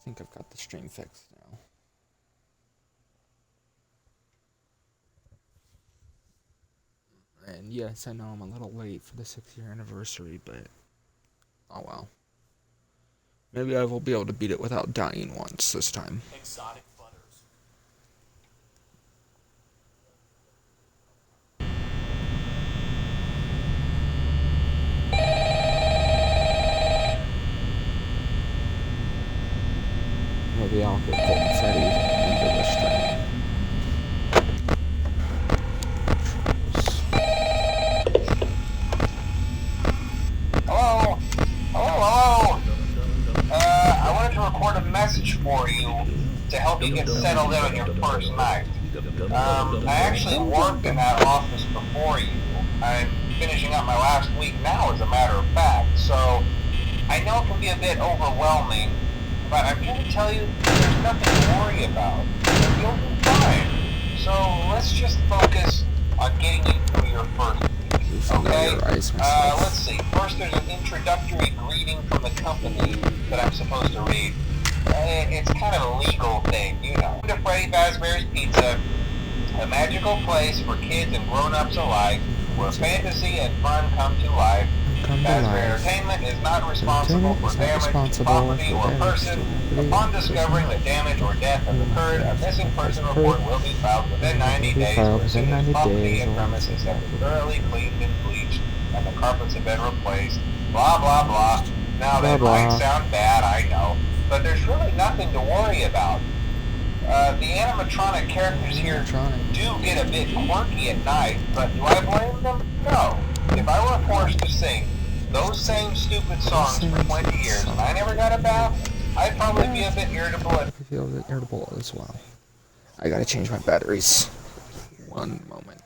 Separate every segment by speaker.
Speaker 1: I think I've got the stream fixed now. And yes, I know I'm a little late for the 6-year anniversary, but oh well. Maybe I will be able to beat it without dying once this time.
Speaker 2: Exotic butters.
Speaker 1: Maybe I'll get Colt Freddie into the stream.
Speaker 3: Hello? Hello? I wanted to record a message for you to help you get settled in on your first night. I actually worked in that office before you. I'm finishing up my last week now, as a matter of fact, so I know it can be a bit overwhelming, but I'm here to tell you there's nothing to worry about. You'll be fine. So let's just focus on getting you through your first week, okay? Let's see. First, there's an introductory greeting from the company that I'm supposed to read. It's kind of a legal thing, you know. To Freddie Fazbear's Pizza, a magical place for kids and grown-ups alike, where fantasy and fun come to life. Fazbear Entertainment is not responsible for damage to property or person. Upon discovering that damage or death has occurred, a missing person report will be filed within 90 days as soon as property and premises have been thoroughly cleaned and bleached and the carpets have been replaced. Blah, blah, blah. Now, that might sound bad, I know, but there's really nothing to worry about. The animatronic characters here do get a bit quirky at night, but do I blame them? No. If I were forced to sing those same stupid songs for 20 years and I never got a bath, I'd probably be a bit irritable.
Speaker 1: I feel a bit irritable as well. I gotta change my batteries. One moment.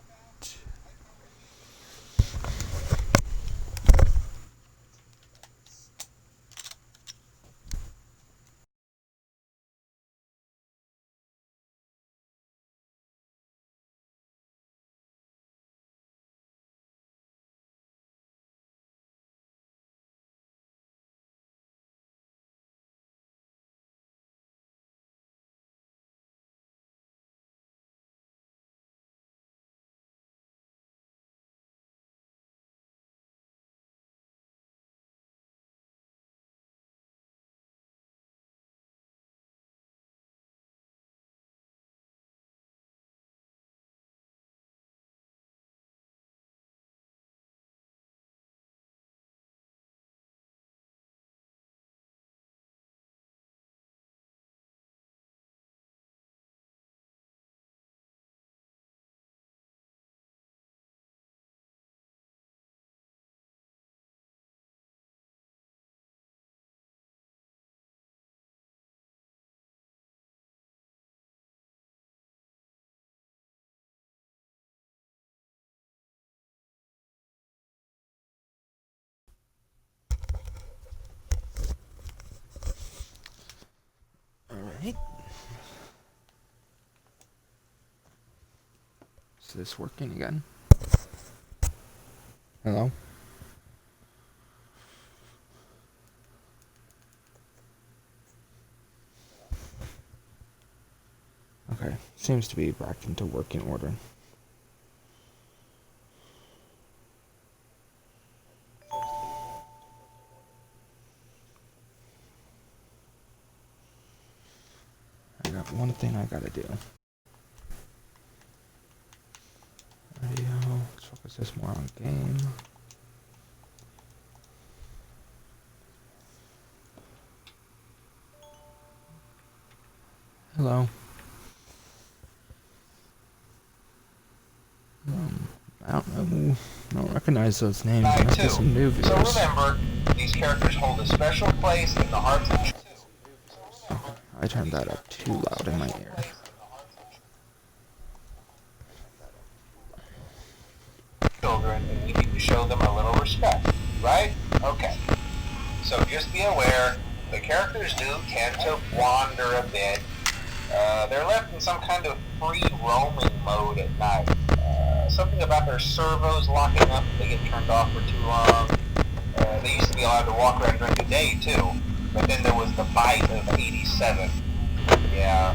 Speaker 1: Alright. Is this working again? Hello? Okay, seems to be back into working order. I got one thing I gotta do. Radio, let's focus this more on game. Hello. I don't know. I don't recognize those names. Must be some new viewers.
Speaker 3: So remember, these characters hold a special place in the hearts of
Speaker 1: I turned that up too loud in my ear.
Speaker 3: children, and we need to show them a little respect, right? Okay. So just be aware, the characters do tend to wander a bit. They're left in some kind of free roaming mode at night. Something about their servos locking up if they get turned off for too long. They used to be allowed to walk around during the day, too. But then there was the bite of 87. Yeah.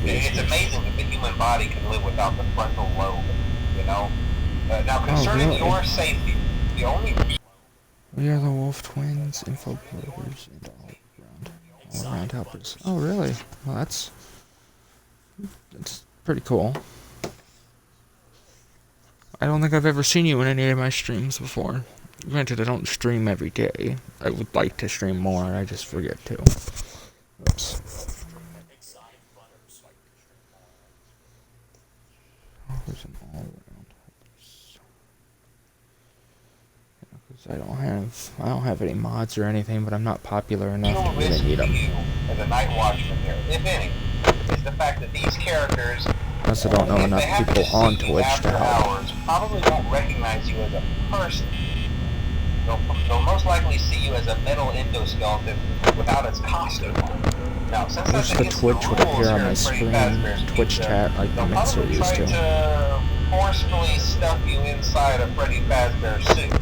Speaker 3: It's amazing that the human body can live without the frontal lobe, you know? Now, concerning your safety, the only...
Speaker 1: We are the Wolf Twins, info players, and all around helpers. Oh, really? Well, that's pretty cool. I don't think I've ever seen you in any of my streams before. Granted, I don't stream every day. I would like to stream more, I just forget to. Oops. Oh, there's an all-around helpers. Yeah, 'cause I don't have any mods or anything, but I'm not popular enough to really need them.
Speaker 3: As a night watchman here, if any, is the fact that these characters,
Speaker 1: plus I don't know enough people on Twitch to help.
Speaker 3: Hours, probably won't recognize you as a person. They'll most likely see you as a metal endoskeleton without its costume on. Now, since
Speaker 1: I wish the Twitch would appear on my screen, Twitch chat, like the Mixer used to.
Speaker 3: They'll probably try to forcefully stuff you inside a Freddy Fazbear suit.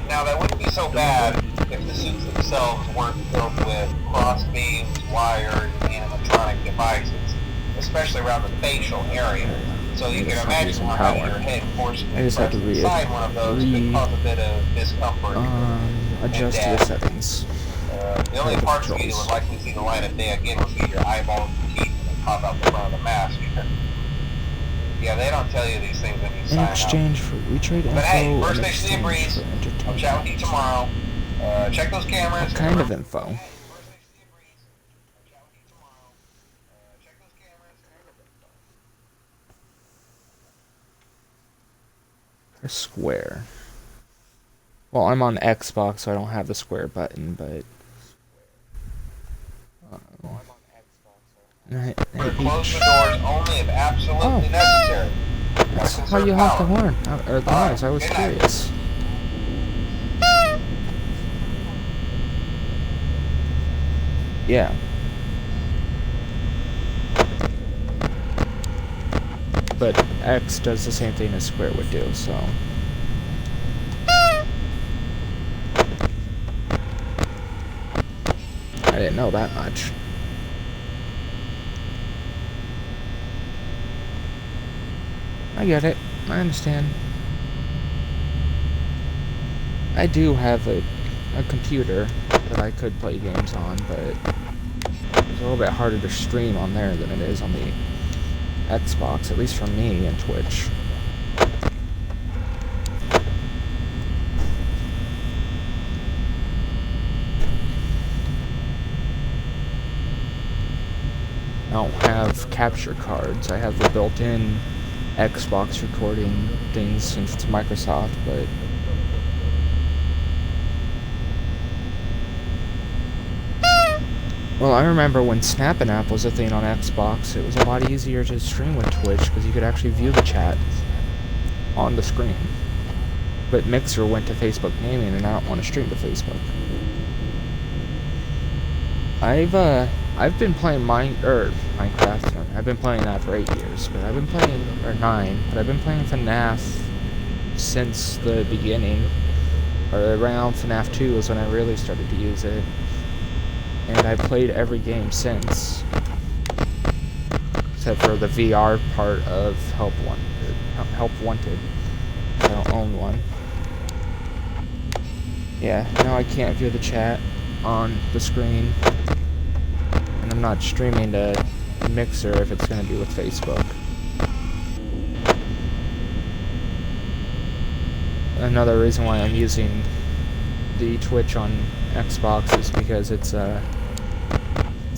Speaker 3: Now, that wouldn't be so bad if the suits themselves weren't filled with cross beams, wires, and animatronic devices, especially around the facial area. So you can imagine how having your head forcibly pressed inside one of those could cause a bit of discomfort.
Speaker 1: Adjust the settings.
Speaker 3: The only parts of you that would likely see the light of day again would be your eyeballs and teeth that pop out the front of the mask. Yeah, they don't tell you these things when you sign
Speaker 1: up. In exchange for we-trade info.
Speaker 3: But hey, first station of the breeze. I'll chat with you tomorrow. Check those cameras.
Speaker 1: What kind of info? Press square. Well, I'm on Xbox, so I don't have the square button, but...
Speaker 3: Close the doors only if absolutely necessary.
Speaker 1: That's how you have to learn. Or the noise, I was curious. Yeah. But X does the same thing as square would do, so... I didn't know that much. I get it. I understand. I do have a computer that I could play games on, but it's a little bit harder to stream on there than it is on the Xbox, at least for me and Twitch. I don't have capture cards. I have the built-in Xbox recording things since it's Microsoft, but well, I remember when Snappin' App was a thing on Xbox, it was a lot easier to stream with Twitch because you could actually view the chat on the screen. But Mixer went to Facebook Gaming, and I don't want to stream to Facebook. I've been playing Minecraft. I've been playing that for 8 years, but I've been playing, or 9, but I've been playing FNAF since the beginning, or around FNAF 2 was when I really started to use it, and I played every game since, except for the VR part of Help Wanted. I don't own one. Yeah, now I can't view the chat on the screen. And I'm not streaming to Mixer if it's going to be with Facebook. Another reason why I'm using the Twitch on Xbox is because it's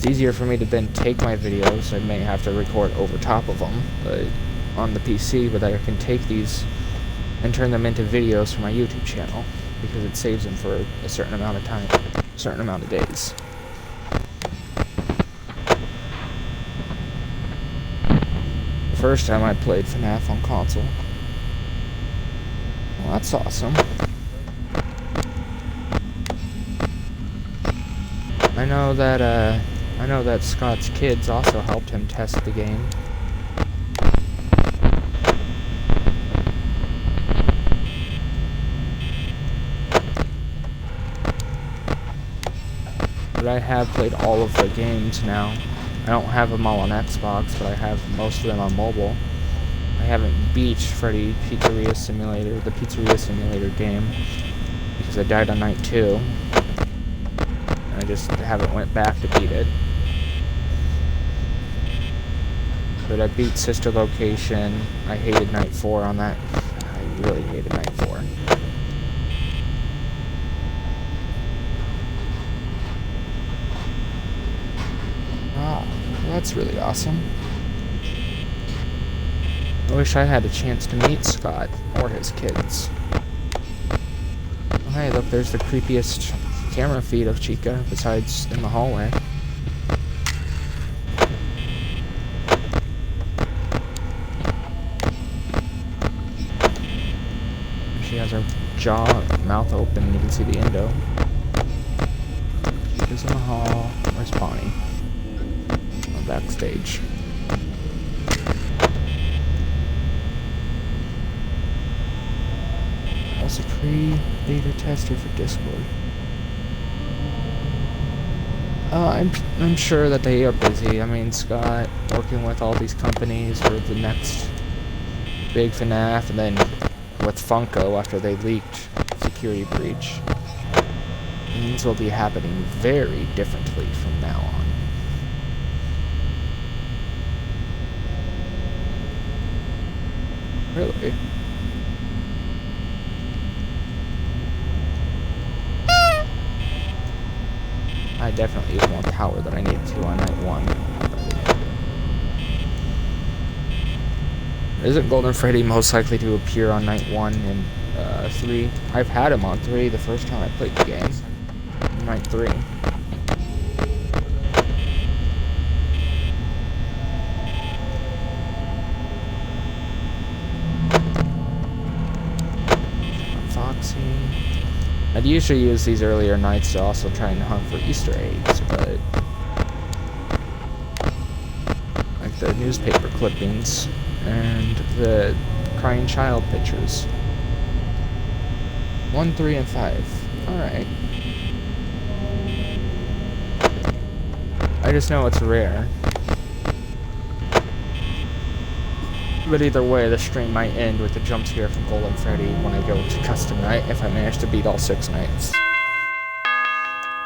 Speaker 1: easier for me to then take my videos. I may have to record over top of them, but on the PC, but I can take these and turn them into videos for my YouTube channel because it saves them for a certain amount of time, a certain amount of days. First time I played FNAF on console. Well, that's awesome. I know that Scott's kids also helped him test the game. But I have played all of the games now. I don't have them all on Xbox, but I have most of them on mobile. I haven't beat Freddie Pizzeria Simulator, the Pizzeria Simulator game, because I died on night 2. And I just haven't went back to beat it. But I beat Sister Location. I hated night 4 on that. I really hated night 4. Ah, well, that's really awesome. I wish I had a chance to meet Scott or his kids. Oh, hey, look, there's the creepiest camera feed of Chica, besides in the hallway. She has her mouth open, you can see the endo. She's in the hall. Where's Bonnie? On backstage. A pre-beta tester for Discord. I'm sure that they are busy. I mean, Scott working with all these companies for the next big FNAF, and then with Funko after they leaked Security Breach. Things will be happening very differently from now on. Really? I definitely use more power than I needed to on night 1. Isn't Golden Freddy most likely to appear on night 1 and 3? I've had him on 3 the first time I played the game. Night 3. Foxy. I'd usually use these earlier nights to also try and hunt for Easter eggs, but like the newspaper clippings and the crying child pictures. 1, 3, and 5. Alright. I just know it's rare. But either way, the stream might end with a jump scare from Golden Freddy when I go to custom night, if I manage to beat all 6 nights.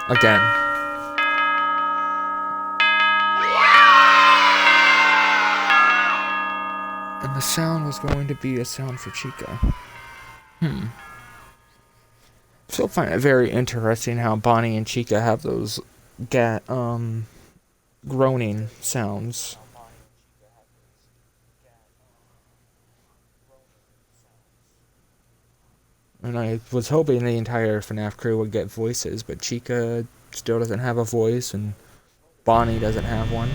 Speaker 1: Again. And the sound was going to be a sound for Chica. Still find it very interesting how Bonnie and Chica have those groaning sounds. And I was hoping the entire FNAF crew would get voices, but Chica still doesn't have a voice, and Bonnie doesn't have one.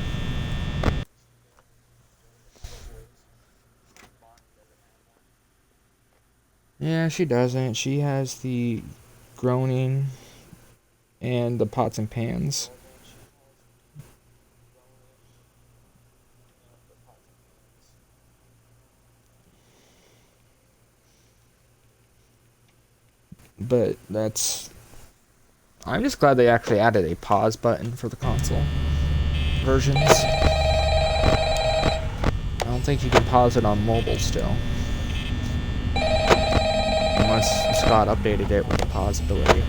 Speaker 1: Yeah, she doesn't. She has the groaning and the pots and pans. But that's... I'm just glad they actually added a pause button for the console versions. I don't think you can pause it on mobile still. Unless Scott updated it with a pause ability.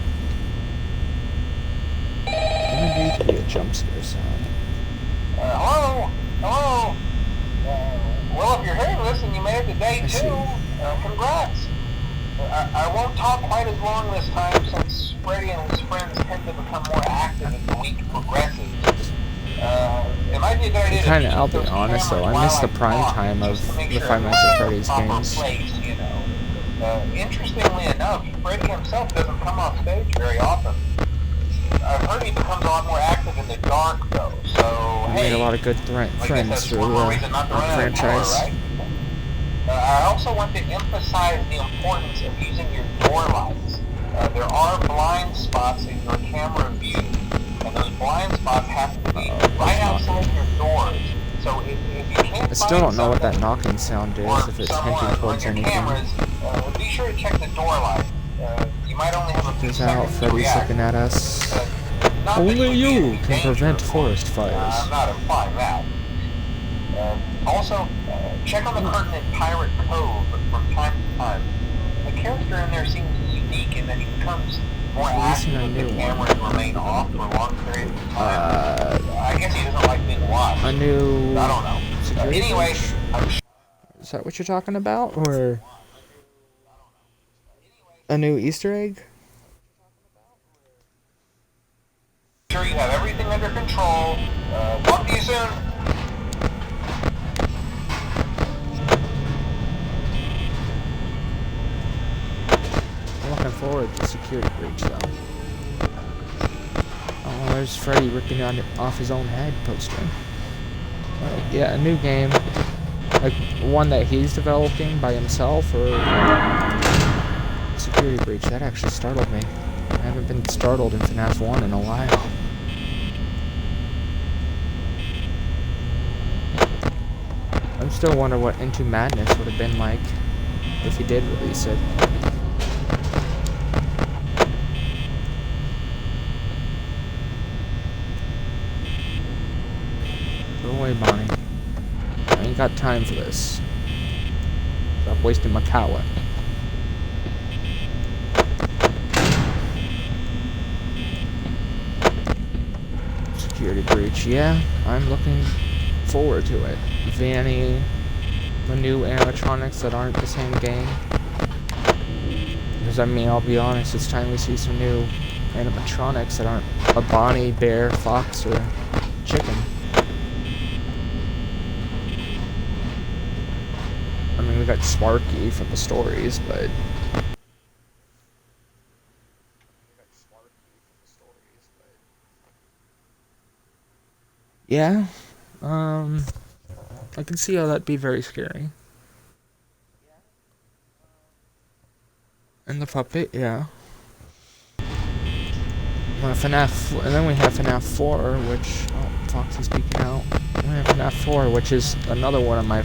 Speaker 1: Gonna be a jump scare sound.
Speaker 3: Hello? Hello? Well, if you're hearing this and you made it to day 2, congrats. I won't talk quite as long this time since Freddie and his friends tend to become more active as the week progresses. It might be a good idea
Speaker 1: to I'll be honest though, I miss the prime time of the 5 Nights at Freddy's games.
Speaker 3: Interestingly enough, Freddie himself doesn't come off stage very often. I've heard he becomes a lot more active in the dark though, so
Speaker 1: He made a lot of good friends through the franchise.
Speaker 3: Right? I also want to emphasize the importance of using your door lights. There are blind spots in your camera view, and those blind spots have to be right outside your doors. So if you can't
Speaker 1: I still don't know what that knocking sound is, if it's hinting towards anything.
Speaker 3: Cameras, be sure to check the door light. You might only have a few
Speaker 1: seconds out, Freddy's looking at us.
Speaker 3: Not that
Speaker 1: Only
Speaker 3: would be
Speaker 1: you
Speaker 3: any
Speaker 1: can
Speaker 3: danger,
Speaker 1: prevent
Speaker 3: of course.
Speaker 1: forest fires.
Speaker 3: I'm not implying that. Also, check on the curtain in Pirate Cove from time to time. The character in there seems unique in that he becomes more
Speaker 1: Releasing
Speaker 3: active
Speaker 1: a
Speaker 3: with the
Speaker 1: new
Speaker 3: camera
Speaker 1: one.
Speaker 3: to remain off for long periods of time. I guess he doesn't like being watched.
Speaker 1: A new
Speaker 3: I don't know.
Speaker 1: security
Speaker 3: Anyway,
Speaker 1: breach?
Speaker 3: I'm sure
Speaker 1: Is that what you're talking about? Or a new Easter egg?
Speaker 3: you have everything under control. Talk to you soon.
Speaker 1: I'm looking forward to security breach though. Oh, there's Freddie ripping off his own head poster. Yeah, a new game. Like one that he's developing by himself, or security breach. That actually startled me. I haven't been startled in FNAF 1 in a while. I'm still wondering what Into Madness would have been like if he did release it. Go away, Bonnie. I ain't got time for this. Stop wasting my power. Security breach, yeah, I'm looking forward to it. Vanny, the new animatronics that aren't the same game. Because I mean, I'll be honest, it's time we see some new animatronics that aren't a Bonnie, bear, fox, or chicken. I mean, we got Sparky from the stories, but yeah, I can see how that'd be very scary. And the puppet, yeah. FNAF, and then we have FNAF 4, which, oh, Fox is speaking out. We have FNAF 4, which is another one of my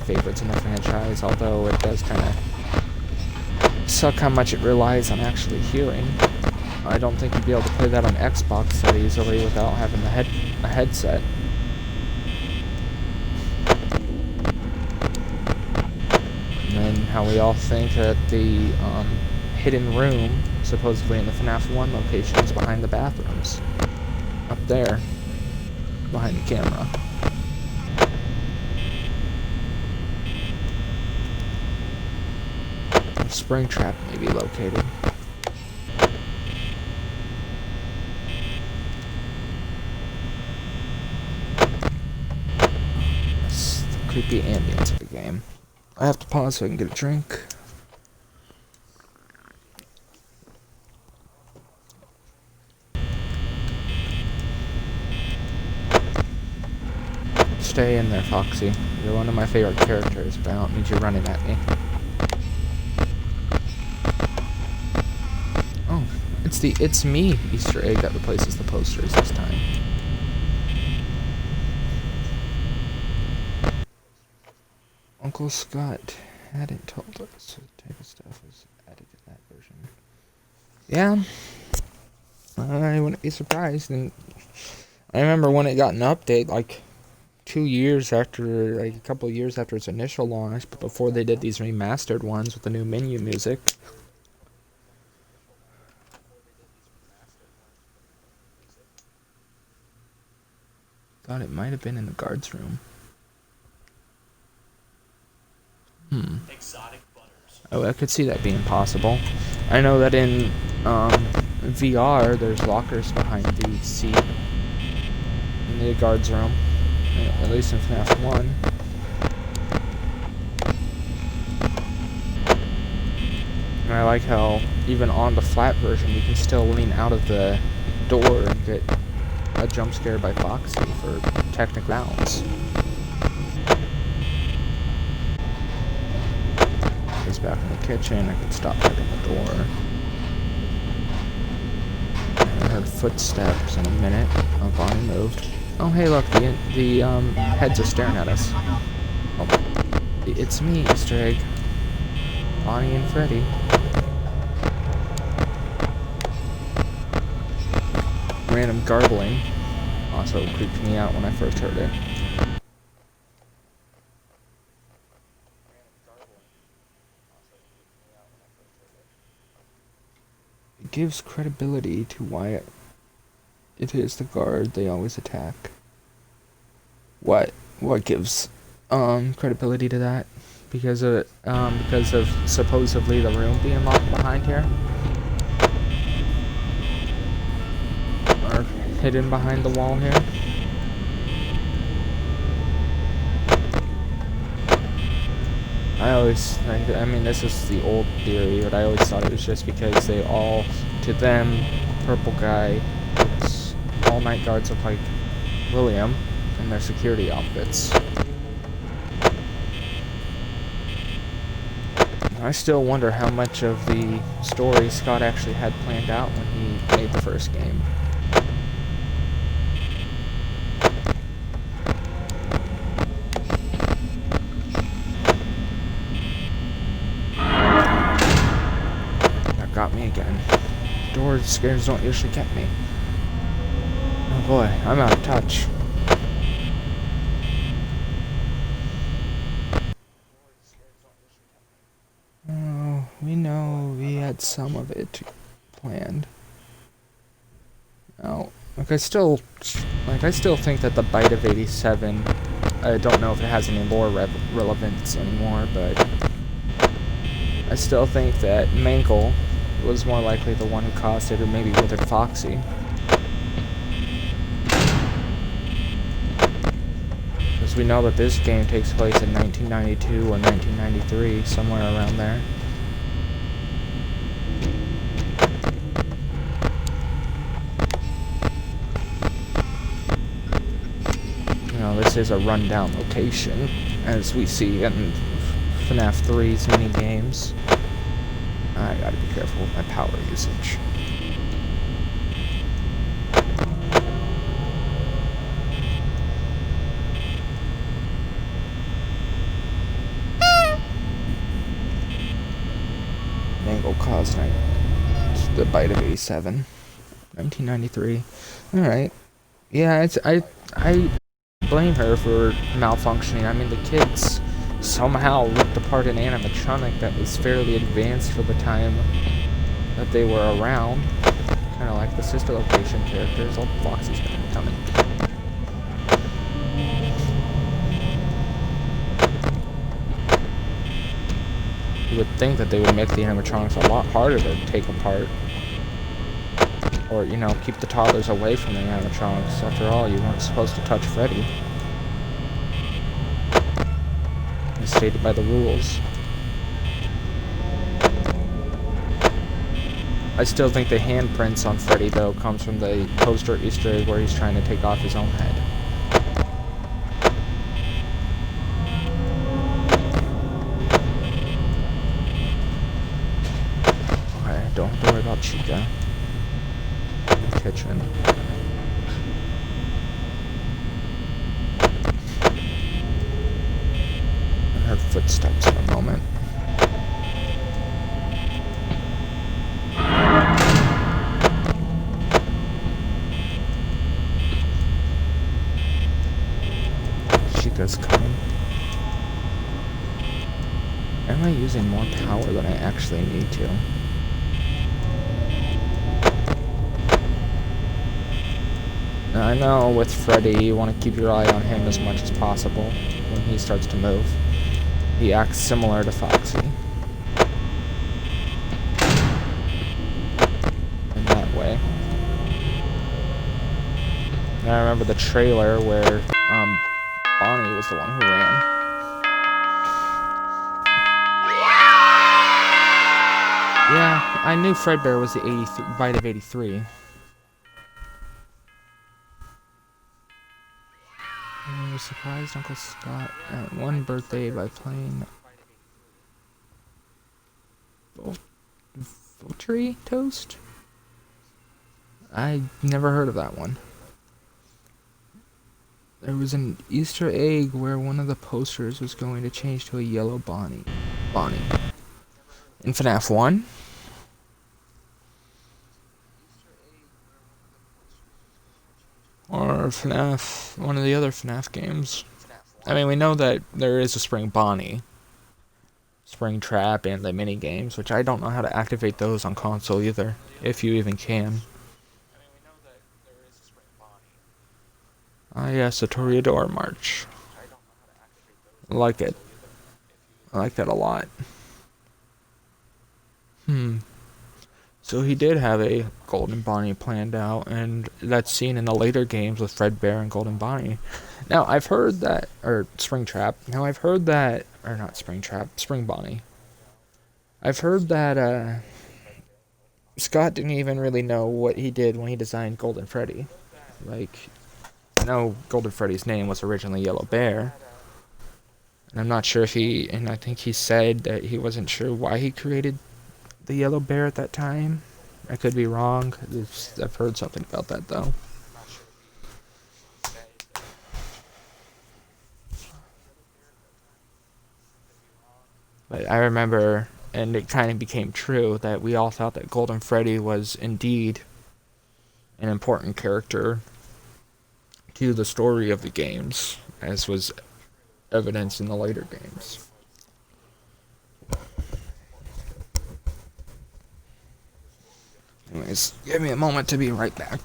Speaker 1: favorites in the franchise, although it does kind of suck how much it relies on actually hearing. I don't think you'd be able to play that on Xbox that easily without having a headset. And then how we all think that the hidden room, supposedly in the FNAF 1 location, is behind the bathrooms. Up there, behind the camera. A Springtrap may be located. That's the creepy ambience of the game. I have to pause so I can get a drink. Stay in there, Foxy. You're one of my favorite characters, but I don't need you running at me. Oh, it's the It's Me Easter egg that replaces the posters this time. Uncle Scott hadn't told us what type of stuff was added in that version. Yeah, I wouldn't be surprised. And I remember when it got an update, like 2 years after, like a couple of years after its initial launch, but before they did these remastered ones with the new menu music. Thought it might have been in the guards room.
Speaker 2: Exotic butters.
Speaker 1: Oh, I could see that being possible. I know that in VR, there's lockers behind the seat in the guards room. At least in FNAF 1. And I like how, even on the flat version, you can still lean out of the door and get a jump scare by Foxy for technical rounds. He's back in the kitchen. I can stop hitting the door. I heard footsteps in a minute. Oh, Bonnie moved. Oh, hey, look, the heads are staring at us. Oh, it's me, Easter egg. Bonnie and Freddie. random garbling also creeped me out when I first heard it. It gives credibility to why it is the guard they always attack. What gives credibility to that? Because of supposedly the room being locked behind here? Or hidden behind the wall here? I mean, this is the old theory, but I always thought it was just because they all, to them, purple guy, all night guards look like William in their security outfits. I still wonder how much of the story Scott actually had planned out when he made the first game. That got me again. Door scares don't usually get me. Oh boy, I'm out of touch. Oh, we know we had some of it planned. Oh, I still think that the Bite of 87, I don't know if it has any lore relevance anymore, but I still think that Mankel was more likely the one who caused it, or maybe Withered Foxy. Because we know that this game takes place in 1992 or 1993, somewhere around there. You know, this is a rundown location, as we see in FNAF 3's mini-games. I gotta be careful with my power usage. Mangle caused the Bite of 87. 1993. Alright. Yeah, I blame her for malfunctioning. I mean, the kids somehow ripped apart an animatronic that was fairly advanced for the time that they were around. Kind of like the sister location characters. Old Foxy's gonna be coming. You would think that they would make the animatronics a lot harder to take apart. Or, you know, keep the toddlers away from the animatronics. After all, you weren't supposed to touch Freddie. As stated by the rules. I still think the handprints on Freddie, though, comes from the poster Easter egg where he's trying to take off his own head. Okay, don't have to worry about Chica. In the kitchen. And her footsteps in a moment. Chica's coming. Am I using more power than I actually need to? I know with Freddie, you want to keep your eye on him as much as possible when he starts to move. He acts similar to Foxy. In that way. And I remember the trailer where Bonnie was the one who ran. Yeah, I knew Fredbear was the Bite of 83. I surprised Uncle Scott at one birthday by playing Poultry Toast? I never heard of that one. There was an Easter egg where one of the posters was going to change to a yellow Bonnie. In FNAF 1? FNAF, one of the other FNAF games. I mean, we know that there is a Spring Bonnie, Spring Trap, and the mini games, which I don't know how to activate those on console either, if you even can. Ah, yes, the Toreador March. I like it. I like that a lot. So he did have a Golden Bonnie planned out, and that's seen in the later games with Fredbear and Golden Bonnie. Now, I've heard that, or Spring Trap. Now, I've heard that, or not Spring Trap, Spring Bonnie. I've heard that, Scott didn't even really know what he did when he designed Golden Freddy. Like, I know Golden Freddy's name was originally Yellow Bear, and I'm not sure if and I think he said that he wasn't sure why he created the Yellow Bear at that time. I could be wrong. I've heard something about that, though. But I remember, and it kind of became true, that we all thought that Golden Freddy was indeed an important character to the story of the games, as was evidenced in the later games. Anyways, give me a moment to be right back.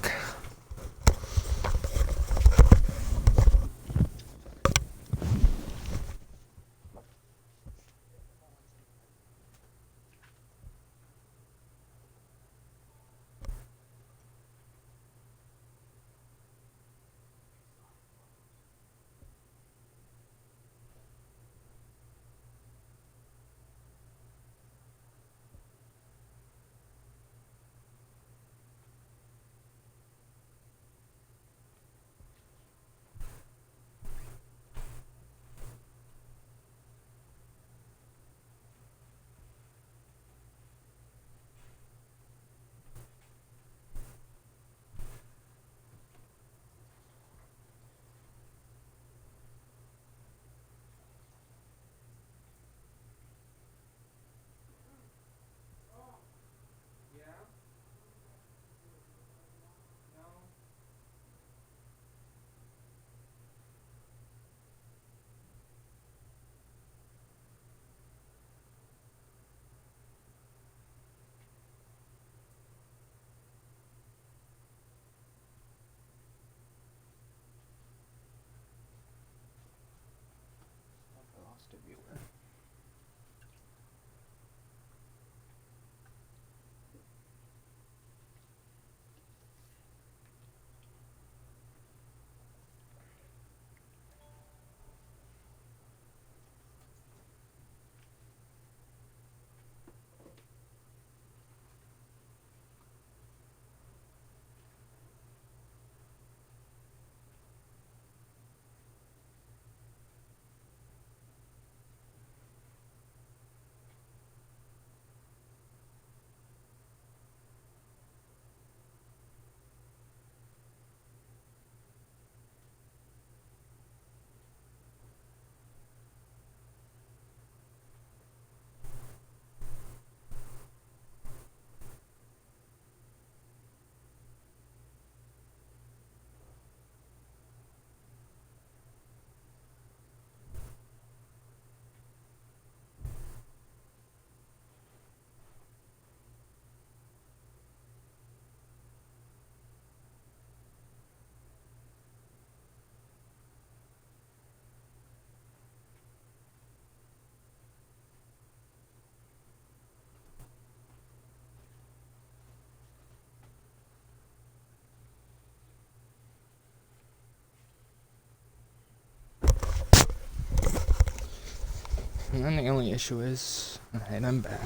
Speaker 1: And then the only issue is, and I'm back.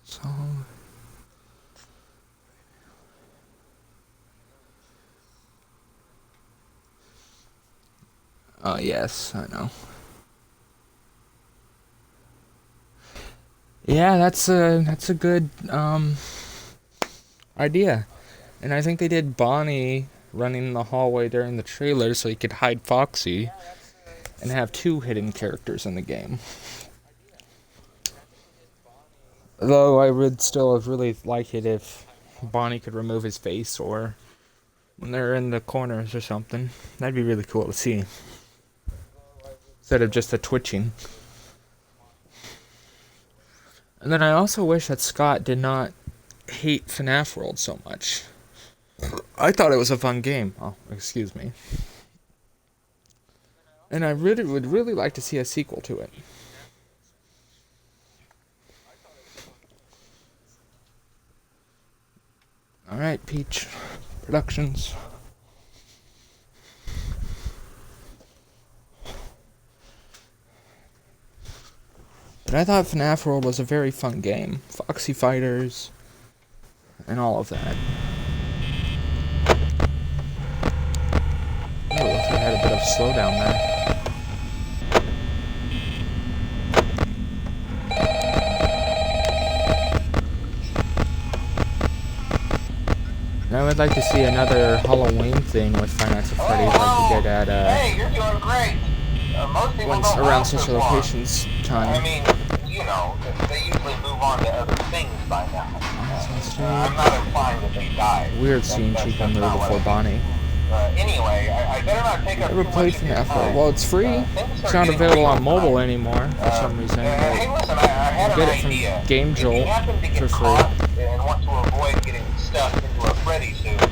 Speaker 1: So, yes, I know. Yeah, that's a good idea, and I think they did Bonnie running in the hallway during the trailer so you could hide Foxy and have two hidden characters in the game. Though I would still have really liked it if Bonnie could remove his face or when they're in the corners or something. That'd be really cool to see. Instead of just the twitching. And then I also wish that Scott did not hate FNAF World so much. I thought it was a fun game. Oh, excuse me. And I would really like to see a sequel to it. Alright, Peach Productions. But I thought FNAF World was a very fun game. Foxy Fighters, and all of that. Oh, looks like I had a bit of slowdown there. And I would like to see another Halloween thing with Five Nights at Freddy's like we did at
Speaker 3: hey, you're doing great. Most people
Speaker 1: once
Speaker 3: don't
Speaker 1: around
Speaker 3: last
Speaker 1: Social
Speaker 3: as long.
Speaker 1: Locations time.
Speaker 3: I mean, you know, they usually move on to other things by now. I'm not implying that they died.
Speaker 1: Weird seeing Chica move before Bonnie.
Speaker 3: Anyway, I better not take up
Speaker 1: Never
Speaker 3: too
Speaker 1: played
Speaker 3: much of your
Speaker 1: FNAF.
Speaker 3: time.
Speaker 1: Well, it's free. It's not available on mobile anymore for some reason.
Speaker 3: Hey, listen, I had
Speaker 1: Get
Speaker 3: an
Speaker 1: it from
Speaker 3: idea.
Speaker 1: Game
Speaker 3: If
Speaker 1: Jolt
Speaker 3: you happen to
Speaker 1: for
Speaker 3: get
Speaker 1: free.
Speaker 3: caught and want to avoid getting stuck into a Freddy suit,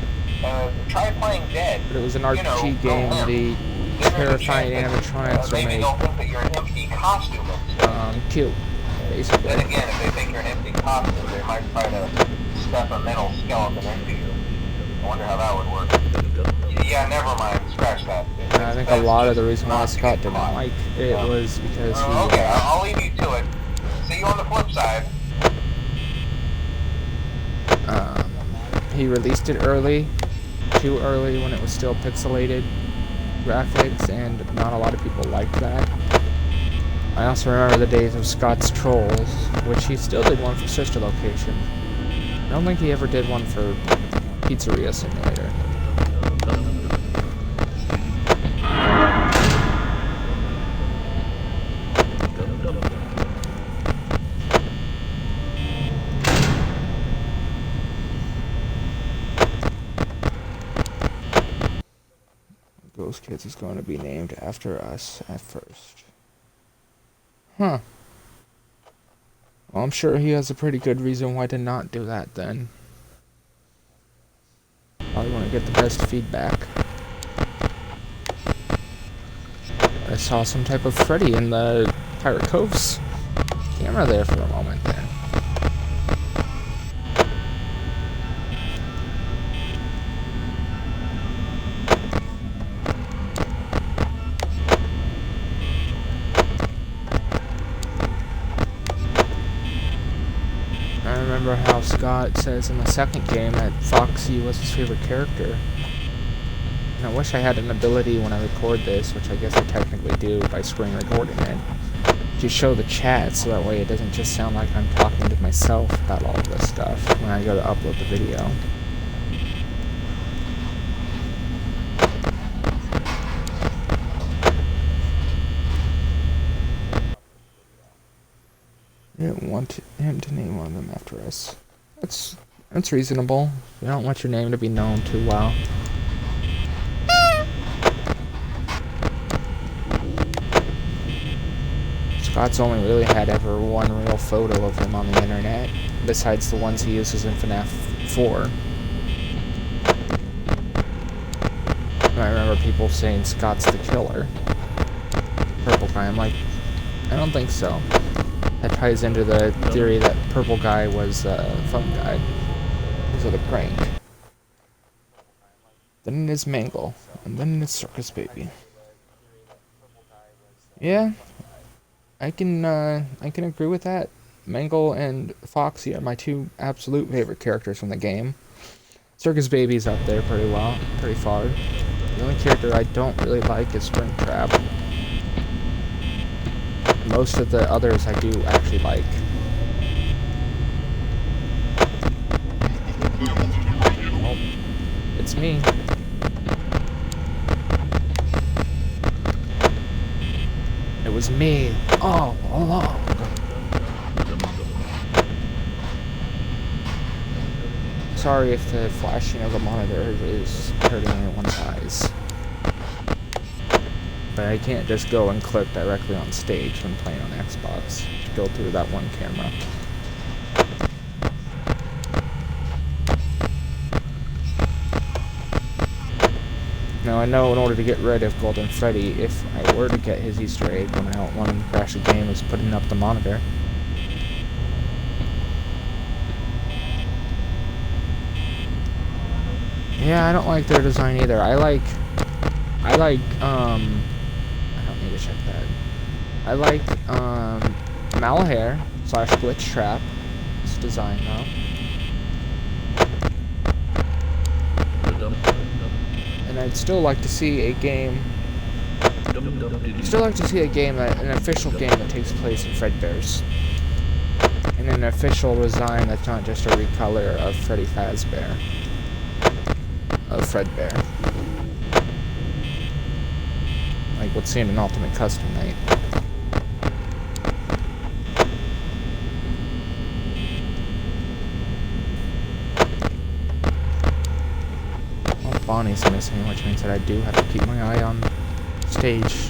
Speaker 3: try playing Dead.
Speaker 1: But it was an RPG game. The terrifying animatronics
Speaker 3: maybe
Speaker 1: are
Speaker 3: they'll think that you're an empty costume instead.
Speaker 1: cute, basically.
Speaker 3: Then again, if they think you're an empty costume, they might try to stuff a mental skeleton into you. I wonder how that would work. Yeah, never mind. Scratch that.
Speaker 1: And I think a lot of the reason why Scott didn't like it was because he...
Speaker 3: Okay, I'll leave you to it. See you on the flip side.
Speaker 1: He released it early, too early when it was still pixelated graphics, and not a lot of people liked that. I also remember the days of Scott's Trolls, which he still did one for Sister Location. I don't think he ever did one for Pizzeria Simulator. Ghost Kids is going to be named after us at first. Huh. Well, I'm sure he has a pretty good reason why to not do that then. Probably want to get the best feedback. I saw some type of Freddy in the Pirate Cove's camera there for a moment there. I remember how Scott says in the second game that Foxy was his favorite character. And I wish I had an ability when I record this, which I guess I technically do by screen recording it, to show the chat so that way it doesn't just sound like I'm talking to myself about all of this stuff when I go to upload the video. We don't want him to name one of them after us. That's reasonable. We don't want your name to be known too well. Scott's only really had ever one real photo of him on the internet, besides the ones he uses in FNAF 4. And I remember people saying Scott's the killer. Purple guy, I'm like, I don't think so. That ties into the theory that Purple Guy was a phone guy. Because of the prank. Then it is Mangle. And then it's Circus Baby. Yeah. I can agree with that. Mangle and Foxy are my two absolute favorite characters from the game. Circus Baby's up there pretty far. The only character I don't really like is Springtrap. Most of the others I do actually like. Oh, it's me. It was me all along. Sorry if the flashing of the monitor is hurting anyone's eyes. But I can't just go and click directly on stage when playing on Xbox to go through that one camera. Now I know in order to get rid of Golden Freddy, if I were to get his Easter egg when I don't want him to crash a game, is putting up the monitor. Yeah, I don't like their design either. I don't need to check that. I like, Malhair / Glitch Trap. It's design though. And I'd still like to see a game. An official game that takes place in Fredbear's. And an official design that's not just a recolor of Freddy Fazbear. Of Fredbear. Like what's seen in Ultimate Custom Night. Well, Bonnie's missing, which means that I do have to keep my eye on stage.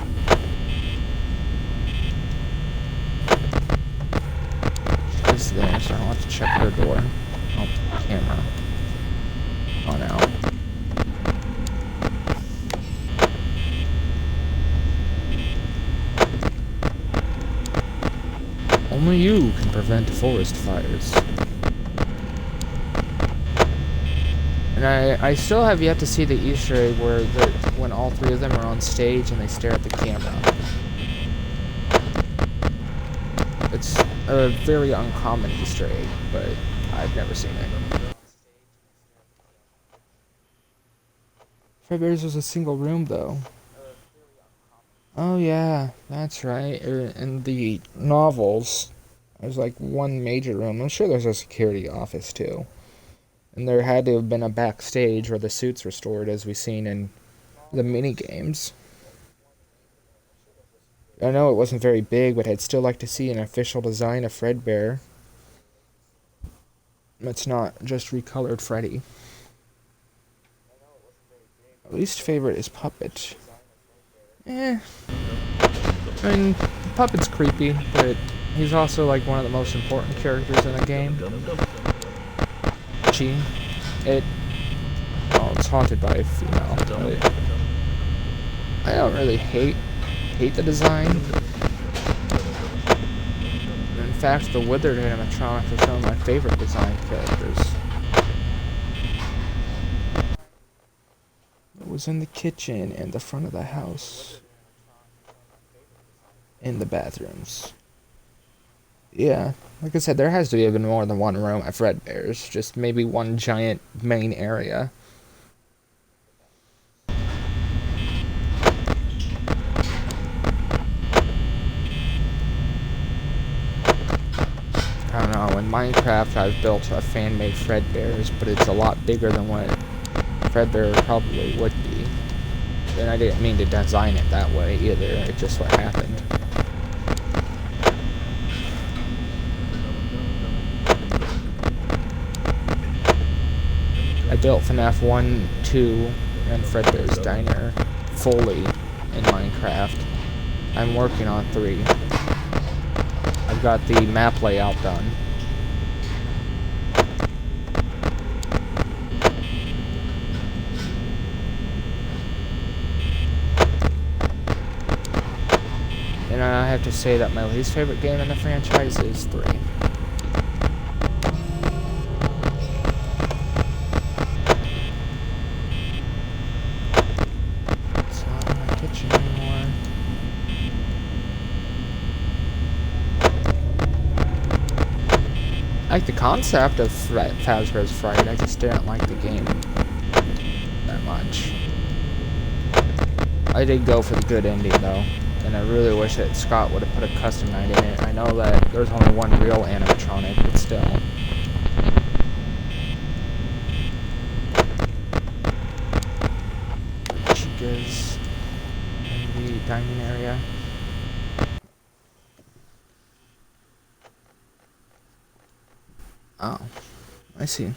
Speaker 1: She's there, so I don't have to check her door. Oh, camera. Oh, no. Only you can prevent forest fires. And I still have yet to see the Easter egg where when all three of them are on stage and they stare at the camera. It's a very uncommon Easter egg, but I've never seen it. Fredbear's was a single room, though. Oh yeah, that's right. In the novels, there's like one major room. I'm sure there's a security office too. And there had to have been a backstage where the suits were stored, as we've seen in the mini games. I know it wasn't very big, but I'd still like to see an official design of Fredbear. It's not just recolored Freddy. Least favorite is Puppet. I mean, Puppet's creepy, but he's also like one of the most important characters in the game. It's haunted by a female, but I don't really hate the design. In fact, the withered animatronics are some of my favorite design characters. It was in the kitchen and the front of the house. In the bathrooms. Yeah, like I said, there has to be even more than one room at Fredbear's. Just maybe one giant main area. I don't know, in Minecraft I've built a fan-made Fredbear's, but it's a lot bigger than what Fredbear probably would be. And I didn't mean to design it that way either, it's just what happened. I built FNAF 1, 2, and Fredbear's Diner fully in Minecraft. I'm working on 3. I've got the map layout done. And I have to say that my least favorite game in the franchise is 3. It's not in my kitchen anymore. I like the concept of Fazbear's Fright, I just didn't like the game that much. I did go for the good ending though. And I really wish that Scott would have put a custom night in it. I know that there's only one real animatronic, but still. Chica's in the dining area. Oh, I see.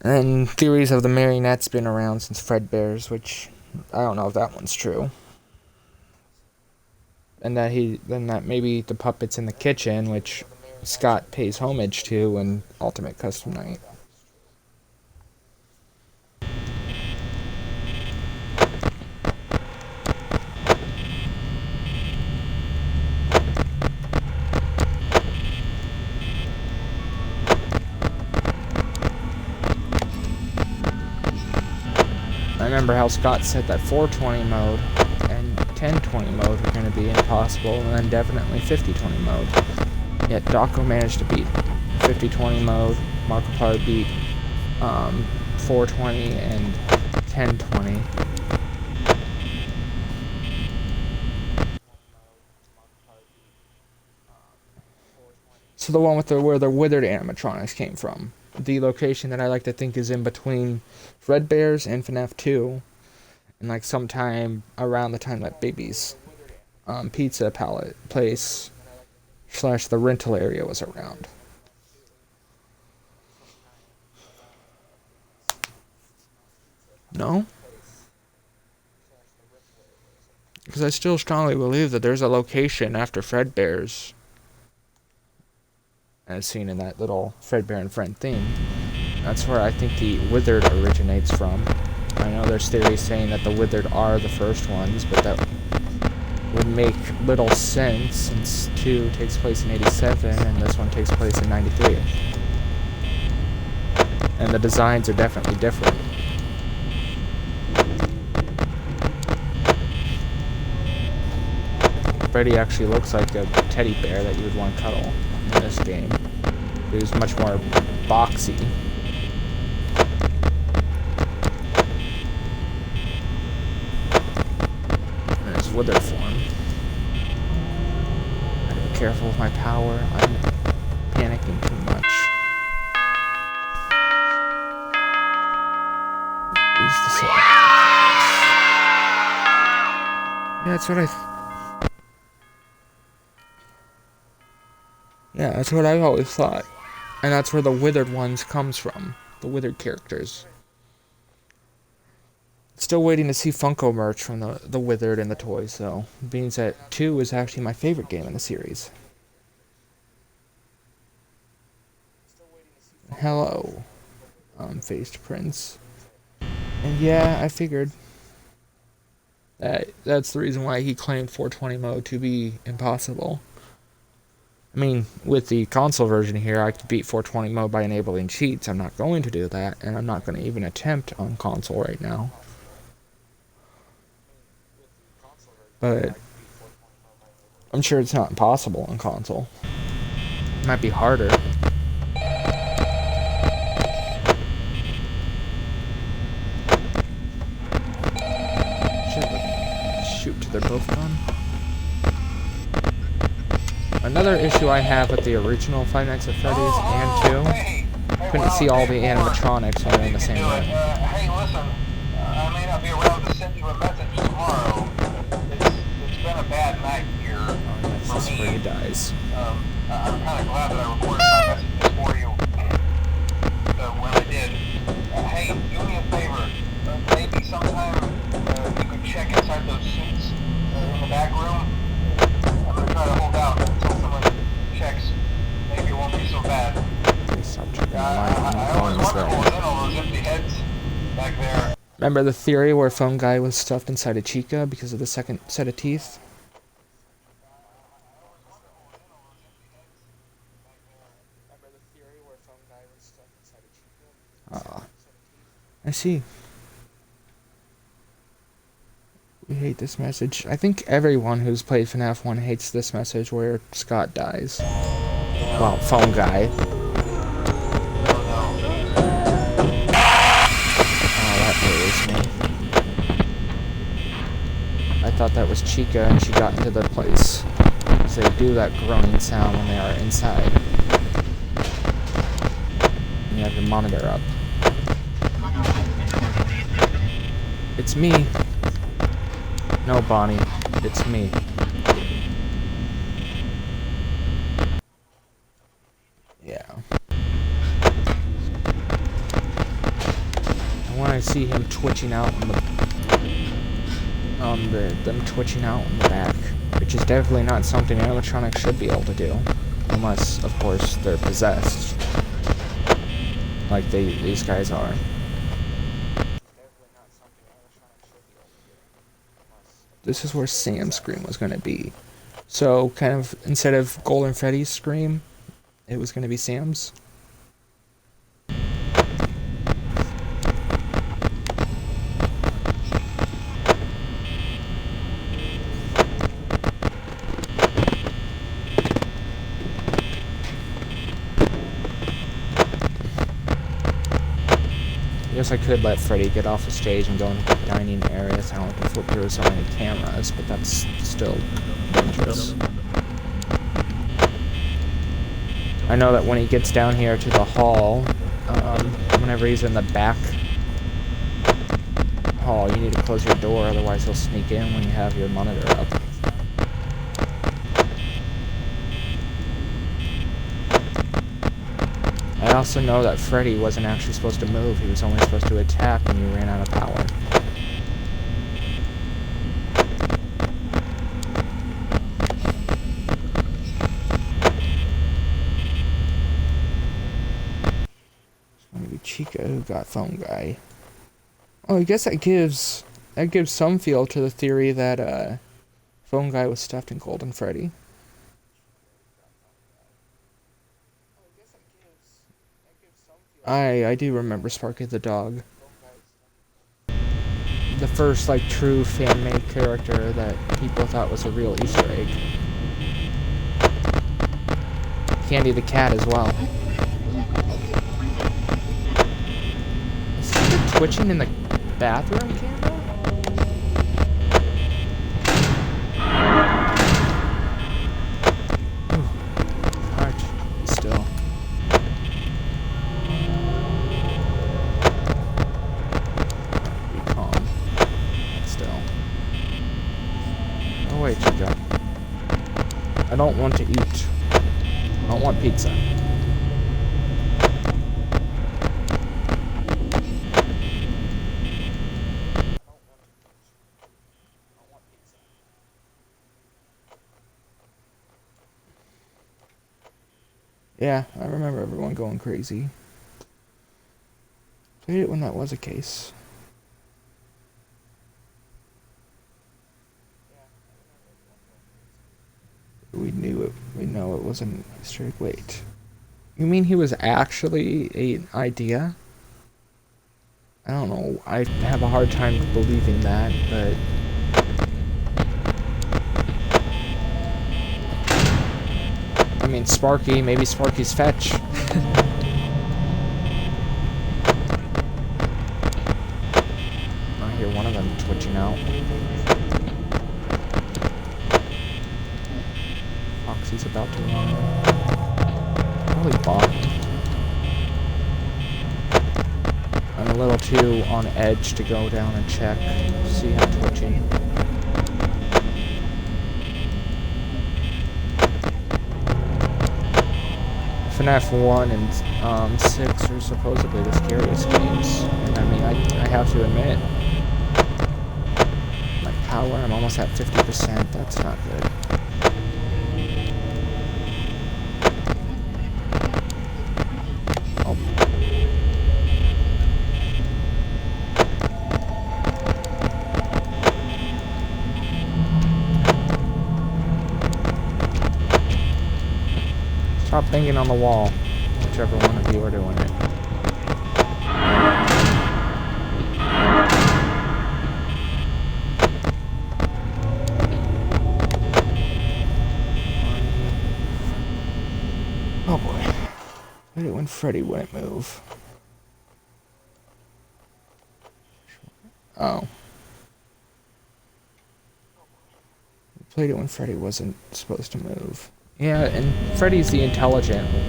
Speaker 1: And theories of the marionette's been around since Fredbear's, which I don't know if that one's true. And that maybe the puppet's in the kitchen, which Scott pays homage to in Ultimate Custom Night. I remember how Scott said that 420 mode and 1020 mode were going to be impossible, and then definitely 5020 mode. Yet Dawko managed to beat 5020 mode, Markiplier beat 420 and 1020. So the one with where the withered animatronics came from. The location that I like to think is in between Fredbear's and FNAF 2, and like sometime around the time that Baby's pizza pallet place / the rental area was around. No? Because I still strongly believe that there's a location after Fredbear's, as seen in that little Fredbear and Friend theme. That's where I think the Withered originates from. I know there's theories saying that the Withered are the first ones, but that would make little sense since 2 takes place in 87 and this one takes place in 93. And the designs are definitely different. Freddie actually looks like a teddy bear that you would want to cuddle in this game. He was much more boxy. In his withered form. Gotta be careful with my power. I'm panicking too much. Use the second. Yeah, that's what Yeah, that's what I've always thought. And that's where the withered ones comes from. The withered characters. Still waiting to see Funko merch from the withered and the toys, though. Being that 2 is actually my favorite game in the series. Hello, faced Prince. And yeah, I figured. That's the reason why he claimed 420 mode to be impossible. I mean, with the console version here, I could beat 420 mode by enabling cheats. I'm not going to do that, and I'm not going to even attempt on console right now. But I'm sure it's not impossible on console. It might be harder. Shoot, they're both gone. Another issue I have with the original Five Nights at Freddy's and 2, couldn't see all the animatronics when they're in the same room.
Speaker 3: Hey, listen, I may not be around to send you a message tomorrow. It's been a bad night here.
Speaker 1: Oh, that's just where he dies.
Speaker 3: I'm kind of glad that I recorded my messages for you when I did. Hey, do me a favor. Maybe sometime you could check inside those suits in the back room. I'm going to try to hold out until someone checks. Maybe it won't be so bad.
Speaker 1: Stop checking the
Speaker 3: I always wonder what was in all those empty heads back there.
Speaker 1: Remember the theory where Phone Guy was stuffed inside a Chica because of the second set of teeth? I see. We hate this message. I think everyone who's played FNAF 1 hates this message where Scott dies. Well, Phone Guy. Oh, that worries me. I thought that was Chica and she got into the place. So they do that groaning sound when they are inside. And you have your monitor up. It's me. No, Bonnie. It's me. Yeah. I see him twitching out on them twitching out in the back, which is definitely not something animatronics should be able to do, unless, of course, they're possessed, like these guys are. This is where Sam's scream was going to be. So, kind of, instead of Golden Freddy's scream, it was going to be Sam's. I guess I could let Freddy get off the stage and go into the dining area so I don't have to flip through so many cameras, but that's still dangerous. I know that when he gets down here to the hall, whenever he's in the back hall, you need to close your door, otherwise he'll sneak in when you have your monitor up. I also know that Freddy wasn't actually supposed to move, he was only supposed to attack when you ran out of power. It's gonna be Chica who got Phone Guy. Oh, I guess that gives some feel to the theory that Phone Guy was stuffed in Golden Freddy. I do remember Sparky the dog. The first, like, true fan-made character that people thought was a real Easter egg. Candy the cat as well. Is something twitching in the bathroom camera? Alright, still. Wait, Chica. I don't want to eat. I don't want pizza. Yeah, I remember everyone going crazy. Played it when that was a case. We know it wasn't a Easter egg. Wait. You mean he was actually an idea? I don't know. I have a hard time believing that, but... I mean, Sparky, maybe Sparky's fetch. I hear one of them twitching out. Foxy's about to run. Probably bot. I'm a little too on edge to go down and check. See him twitching. FNAF 1 and 6 are supposedly the scariest games. And I mean, I have to admit, my power, I'm almost at 50%. That's not good. Stop banging on the wall, whichever one of you are doing it. Oh boy. Played it when Freddy wouldn't move. Oh. Played it when Freddy wasn't supposed to move. Yeah, and Freddy's the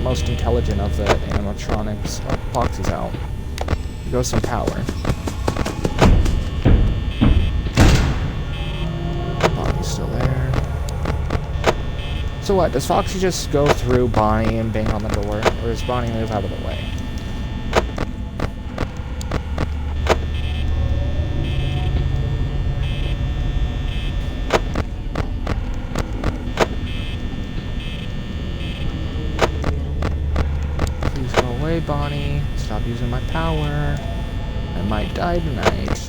Speaker 1: most intelligent of the animatronics. Oh, Foxy's out. There goes some power. Bonnie's still there. So what, does Foxy just go through Bonnie and bang on the door? Or does Bonnie move out of the way? away, Bonnie. Stop using my power. I might die tonight.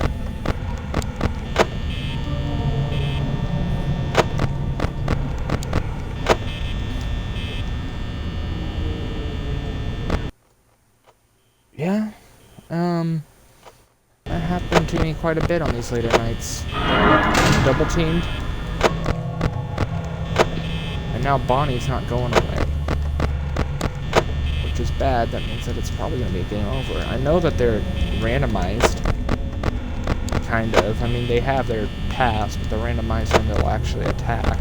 Speaker 1: Yeah, that happened to me quite a bit on these later nights. Double teamed. And now Bonnie's not going away. Which is bad. That means that it's probably going to be a game over. I know that they're randomized. Kind of. I mean, they have their pass, but they're randomized when they'll actually attack.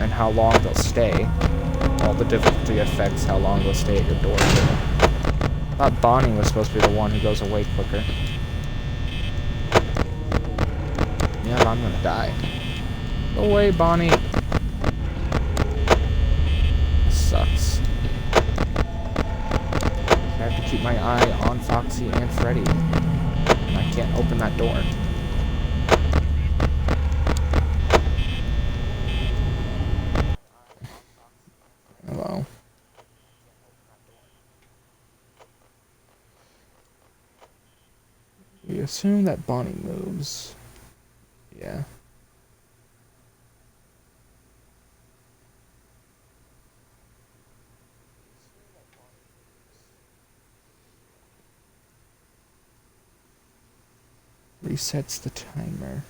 Speaker 1: And how long they'll stay. All the difficulty affects how long they'll stay at your door. I thought Bonnie was supposed to be the one who goes away quicker. Yeah, but I'm going to die. Go away, Bonnie. This sucks. I have to keep my eye on Foxy and Freddy. And I can't open that door. Hello. We assume that Bonnie moves. Yeah. Resets the timer.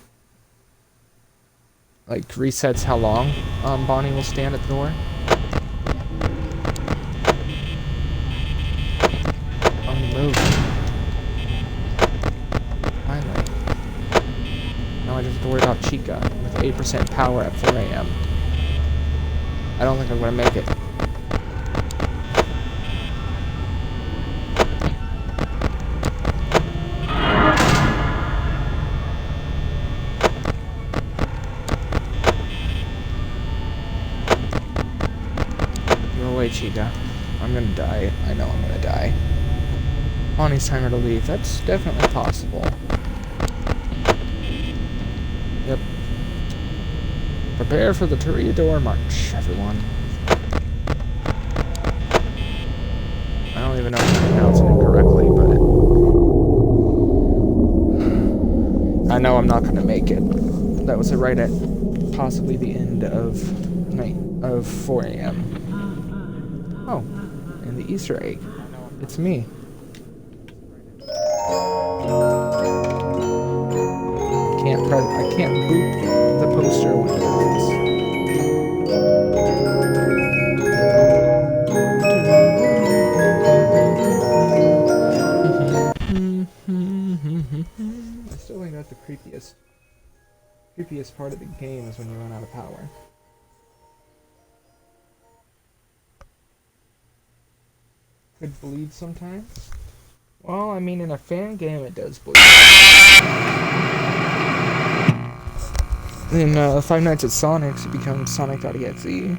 Speaker 1: Like, resets how long Bonnie will stand at the door. Bonnie, move. Finally. Now I just have to worry about Chica with 8% power at 4 a.m. I don't think I'm going to make it. Chica. I'm gonna die. I know I'm gonna die. Bonnie's timer to leave. That's definitely possible. Yep. Prepare for the Toreador March, everyone. I don't even know if I'm pronouncing it correctly, but I know I'm not gonna make it. That was right at possibly the end of 4 a.m. Oh, and the Easter egg. It's me. I can't boot the poster when it happens. I still think that's the creepiest part of the game is when you run out of power. Could bleed sometimes. Well, I mean, in a fan game, it does bleed. In Five Nights at Sonic's, it becomes Sonic.exe.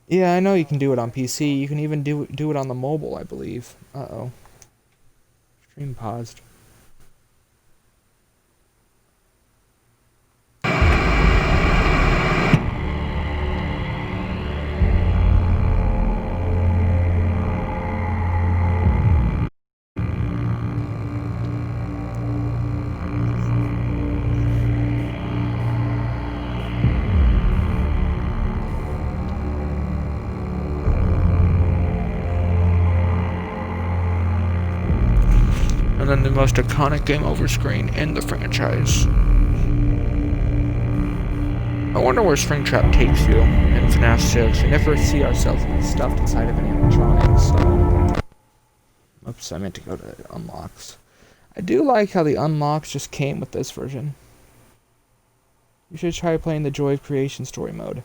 Speaker 1: Yeah, I know you can do it on PC. You can even do it on the mobile, I believe. Uh-oh. Stream paused. And then the most iconic game over screen in the franchise. I wonder where Springtrap takes you in FNAF 6. We never see ourselves stuffed inside of any electronics, so... Oops, I meant to go to unlocks. I do like how the unlocks just came with this version. You should try playing the Joy of Creation story mode.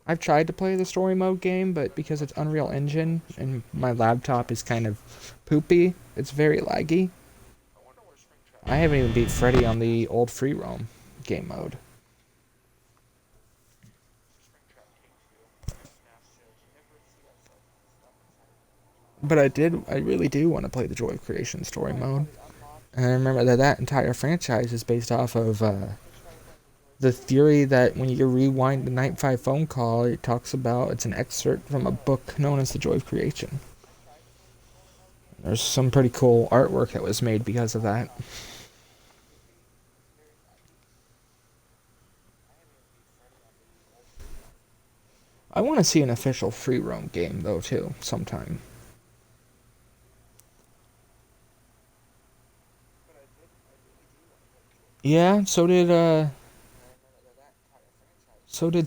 Speaker 1: I've tried to play the story mode game, but because it's Unreal Engine and my laptop is kind of poopy, it's very laggy. I haven't even beat Freddie on the old free roam game mode. But I really do want to play the Joy of Creation story mode. And I remember that entire franchise is based off of the theory that when you rewind the Night 5 phone call, it talks about it's an excerpt from a book known as The Joy of Creation. There's some pretty cool artwork that was made because of that. I want to see an official free roam game, though, too, sometime. Yeah, so did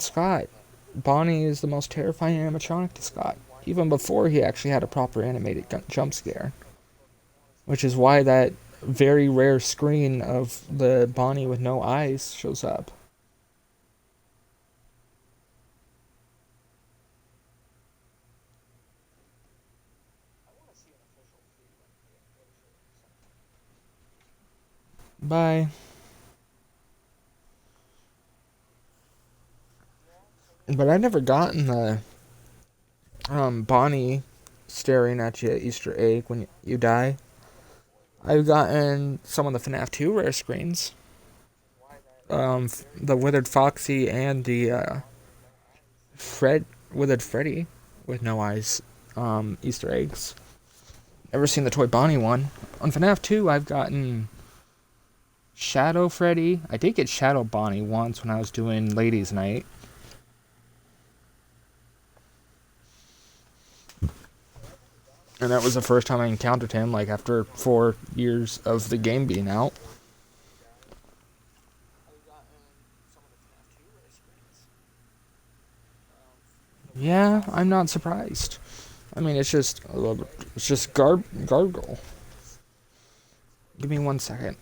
Speaker 1: Scott. Bonnie is the most terrifying animatronic to Scott, even before he actually had a proper animated jump scare. Which is why that very rare screen of the Bonnie with no eyes shows up. Bye. But I've never gotten the Bonnie staring at you Easter egg when you die. I've gotten some of the FNAF 2 rare screens. The Withered Foxy and the Withered Freddy with no eyes Easter eggs. Never seen the Toy Bonnie one. On FNAF 2, I've gotten Shadow Freddy. I did get Shadow Bonnie once when I was doing Ladies' Night. And that was the first time I encountered him, like, after 4 years of the game being out. Yeah, I'm not surprised. I mean, it's just gargle. Give me 1 second.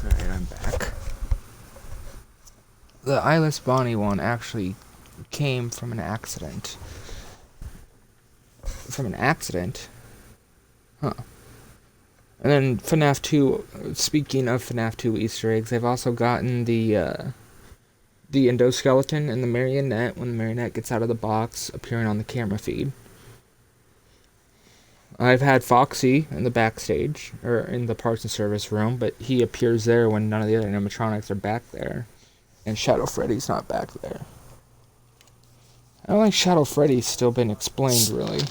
Speaker 1: Alright, I'm back. The Eyeless Bonnie one actually came from an accident. Huh. And then FNAF 2, speaking of FNAF 2 Easter eggs, they've also gotten the endoskeleton and the marionette when the marionette gets out of the box appearing on the camera feed. I've had Foxy in the backstage, or in the parts and service room, but he appears there when none of the other animatronics are back there. And Shadow Freddy's not back there. I don't think Shadow Freddy's still been explained, really.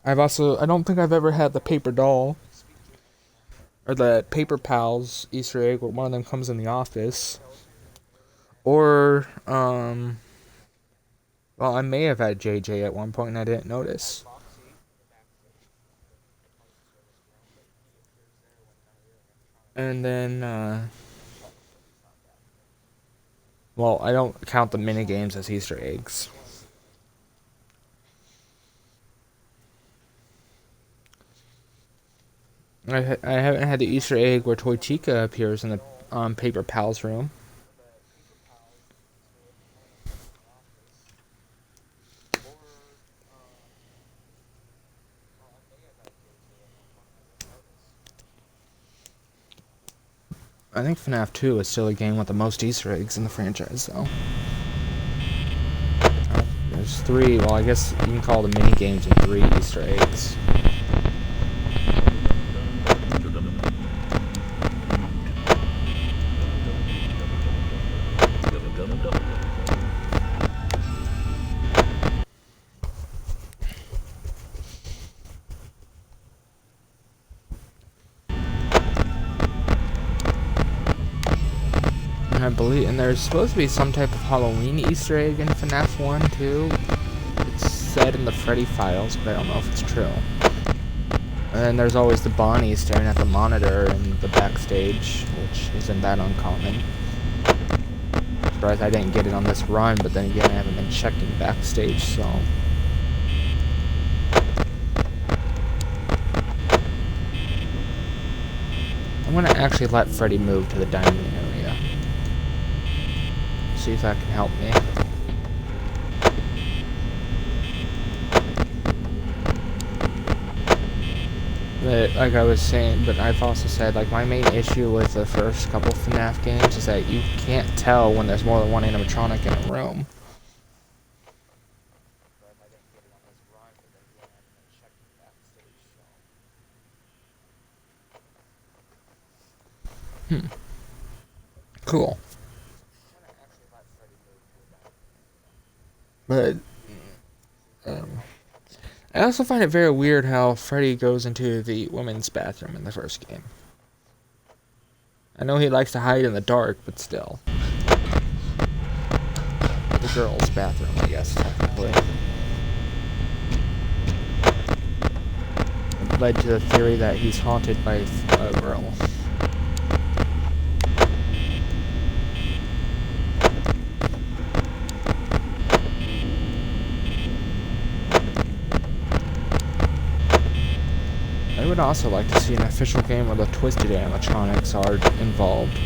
Speaker 1: I don't think I've ever had the Paper Doll, or the Paper Pals Easter egg where one of them comes in the office. Or, well, I may have had JJ at one point and I didn't notice. And then, well, I don't count the minigames as Easter eggs. I haven't had the Easter egg where Toy Chica appears in the Paper Pals room. I think FNAF 2 is still a game with the most Easter eggs in the franchise, though. There's 3. Well, I guess you can call the mini games and 3 Easter eggs. And I believe, and there's supposed to be some type of Halloween Easter egg in FNAF 1 too. It's said in the Freddie files, but I don't know if it's true. And then there's always the Bonnie staring at the monitor in the backstage, which isn't that uncommon. Surprised I didn't get it on this run, but then again, I haven't been checking backstage, so. I'm gonna actually let Freddie move to the dining area. See if that can help me. But like I was saying, but I've also said, like, my main issue with the first couple FNAF games is that you can't tell when there's more than one animatronic in a room. Cool. But I also find it very weird how Freddy goes into the women's bathroom in the first game. I know he likes to hide in the dark, but still. The girls' bathroom, I guess, technically. It led to the theory that he's haunted by a girl. I would also like to see an official game where the twisted animatronics are involved.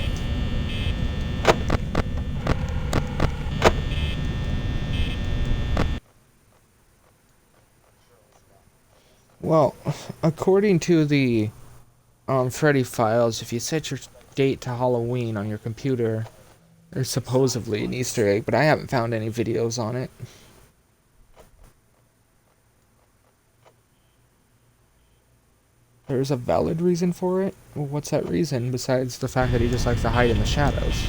Speaker 1: Well, according to the Freddie files, if you set your date to Halloween on your computer, there's supposedly an Easter egg, but I haven't found any videos on it. There's a valid reason for it? Well, what's that reason besides the fact that he just likes to hide in the shadows?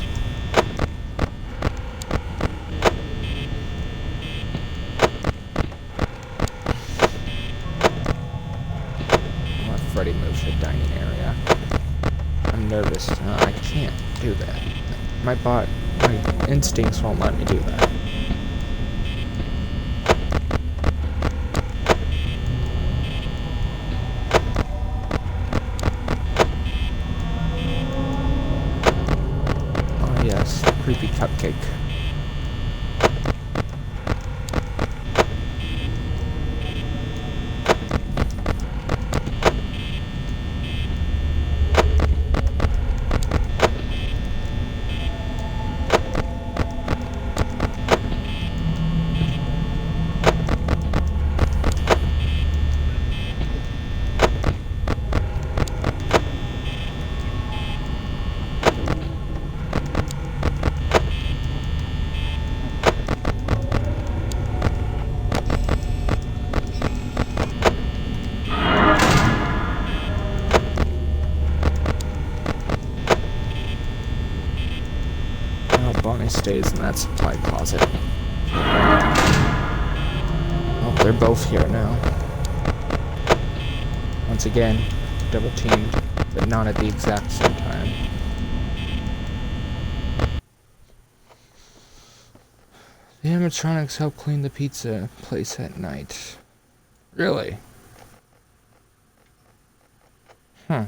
Speaker 1: I'll let Freddie move to the dining area. I'm nervous. I can't do that. My instincts won't let me do that. Yes, creepy cupcake. Bonnie stays in that supply closet. Oh, they're both here now. Once again, double teamed, but not at the exact same time. The animatronics help clean the pizza place at night. Really? Huh.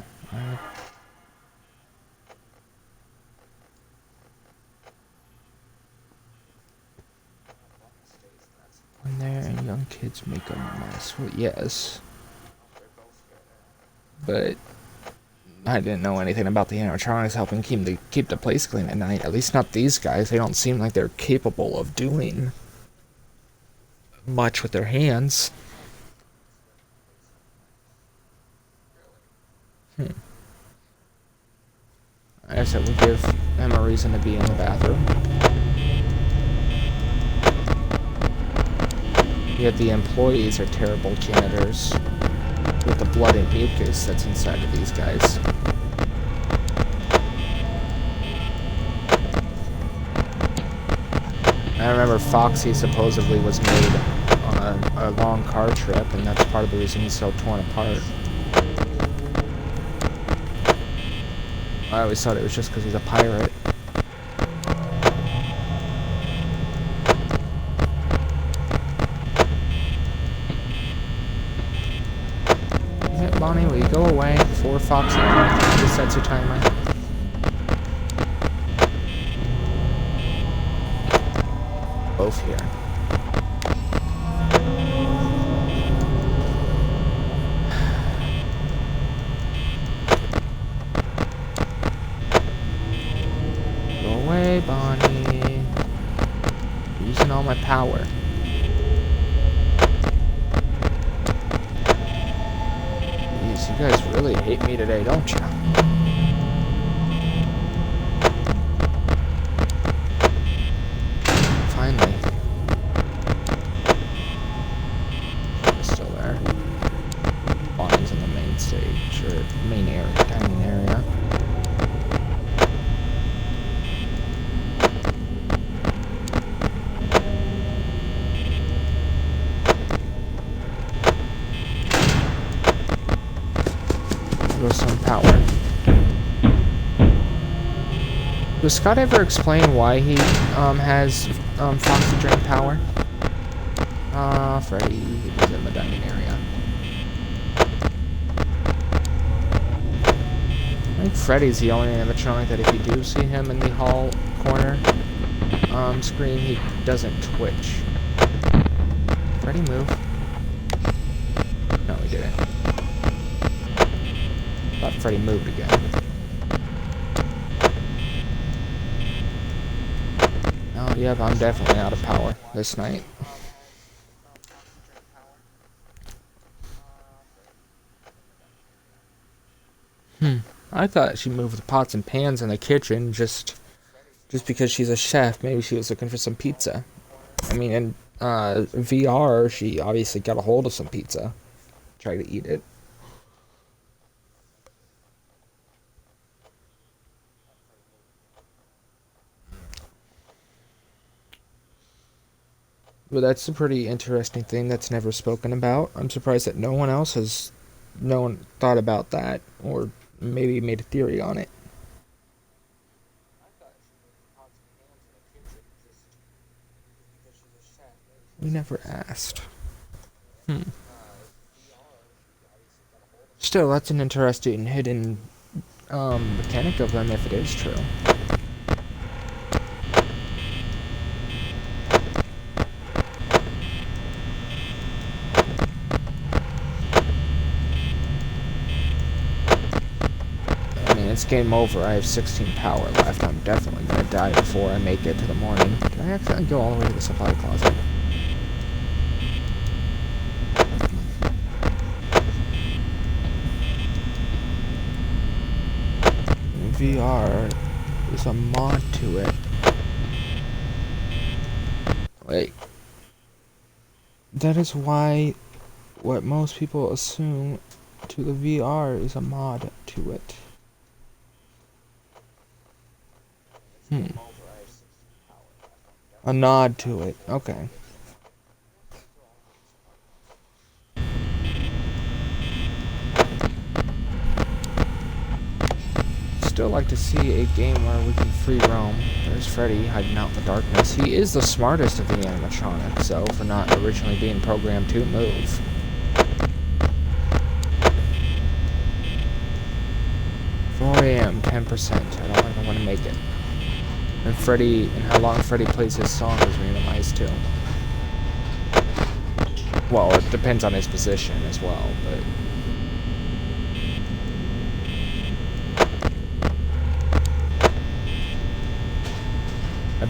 Speaker 1: When there and young kids make a mess. Well, yes. But I didn't know anything about the animatronics helping keep the place clean at night. At least not these guys. They don't seem like they're capable of doing much with their hands. I guess it would give him a reason to be in the bathroom. Yet the employees are terrible janitors with the blood and mucus that's inside of these guys. I remember Foxy supposedly was made on a long car trip, and that's part of the reason he's so torn apart. I always thought it was just because he's a pirate. fancy timer. Both here. Go away, Bonnie. Using all my power. Jeez, you guys really hate me today, don't you? Finally. Still there. Bonnie's in the main stage, or main area, dining area. With some power. Does Scott ever explain why he has Foxy Drain power? Freddie is in the dining area. I think Freddie's the only animatronic that if you do see him in the hall corner screen, he doesn't twitch. Freddie, move. No, he didn't. Thought Freddie moved again. Oh, yep, I'm definitely out of power this night. I thought she moved the pots and pans in the kitchen just because she's a chef. Maybe she was looking for some pizza. I mean, in VR, she obviously got a hold of some pizza. Tried to eat it. But that's a pretty interesting thing that's never spoken about. I'm surprised that no one thought about that, or maybe made a theory on it. We never asked. Still, that's an interesting hidden mechanic of them if it is true. It's game over. I have 16 power left. I'm definitely gonna die before I make it to the morning. Did I accidentally go all the way to the supply closet? VR is a mod to it. Wait. That is why what most people assume to the VR is a mod to it. A nod to it. Okay. Still like to see a game where we can free roam. There's Freddie hiding out in the darkness. He is the smartest of the animatronics, so for not originally being programmed to move. AM, 10%. I don't think I want to make it. And Freddie, and how long Freddie plays his song is randomized too. Well, it depends on his position as well, but... I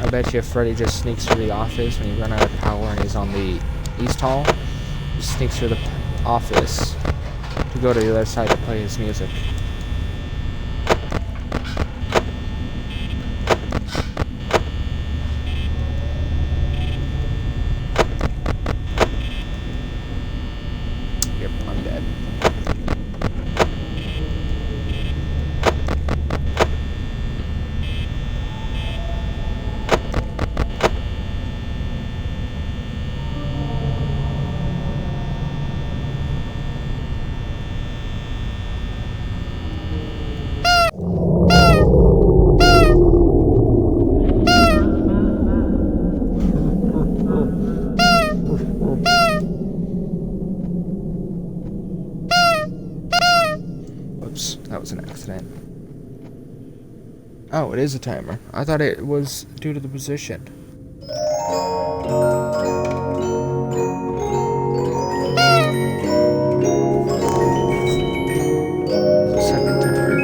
Speaker 1: bet you Freddie just sneaks through the office when you run out of power and he's on the East Hall. He sneaks through the office to go to the other side to play his music. Yep, I'm dead. Oh, it is a timer. I thought it was due to the position. Second timer.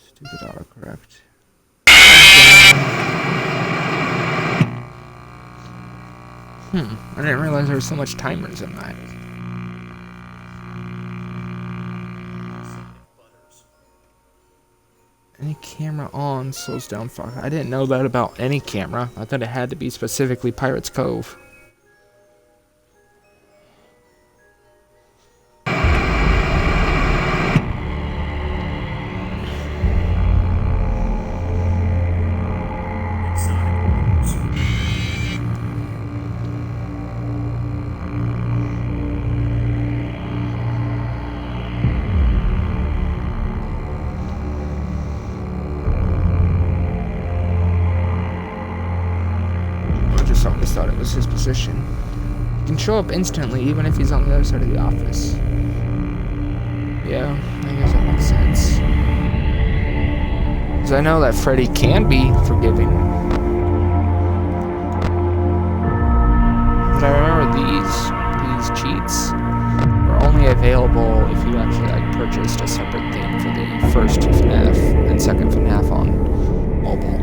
Speaker 1: Stupid autocorrect. I didn't realize there was so much timers in that. Any camera on slows down fog. I didn't know that about any camera. I thought it had to be specifically Pirates Cove. I always thought it was his position. He can show up instantly even if he's on the other side of the office. Yeah, I guess that makes sense. Because I know that Freddie can be forgiving. But I remember these cheats were only available if you actually purchased a separate thing for the first FNAF and second FNAF on mobile.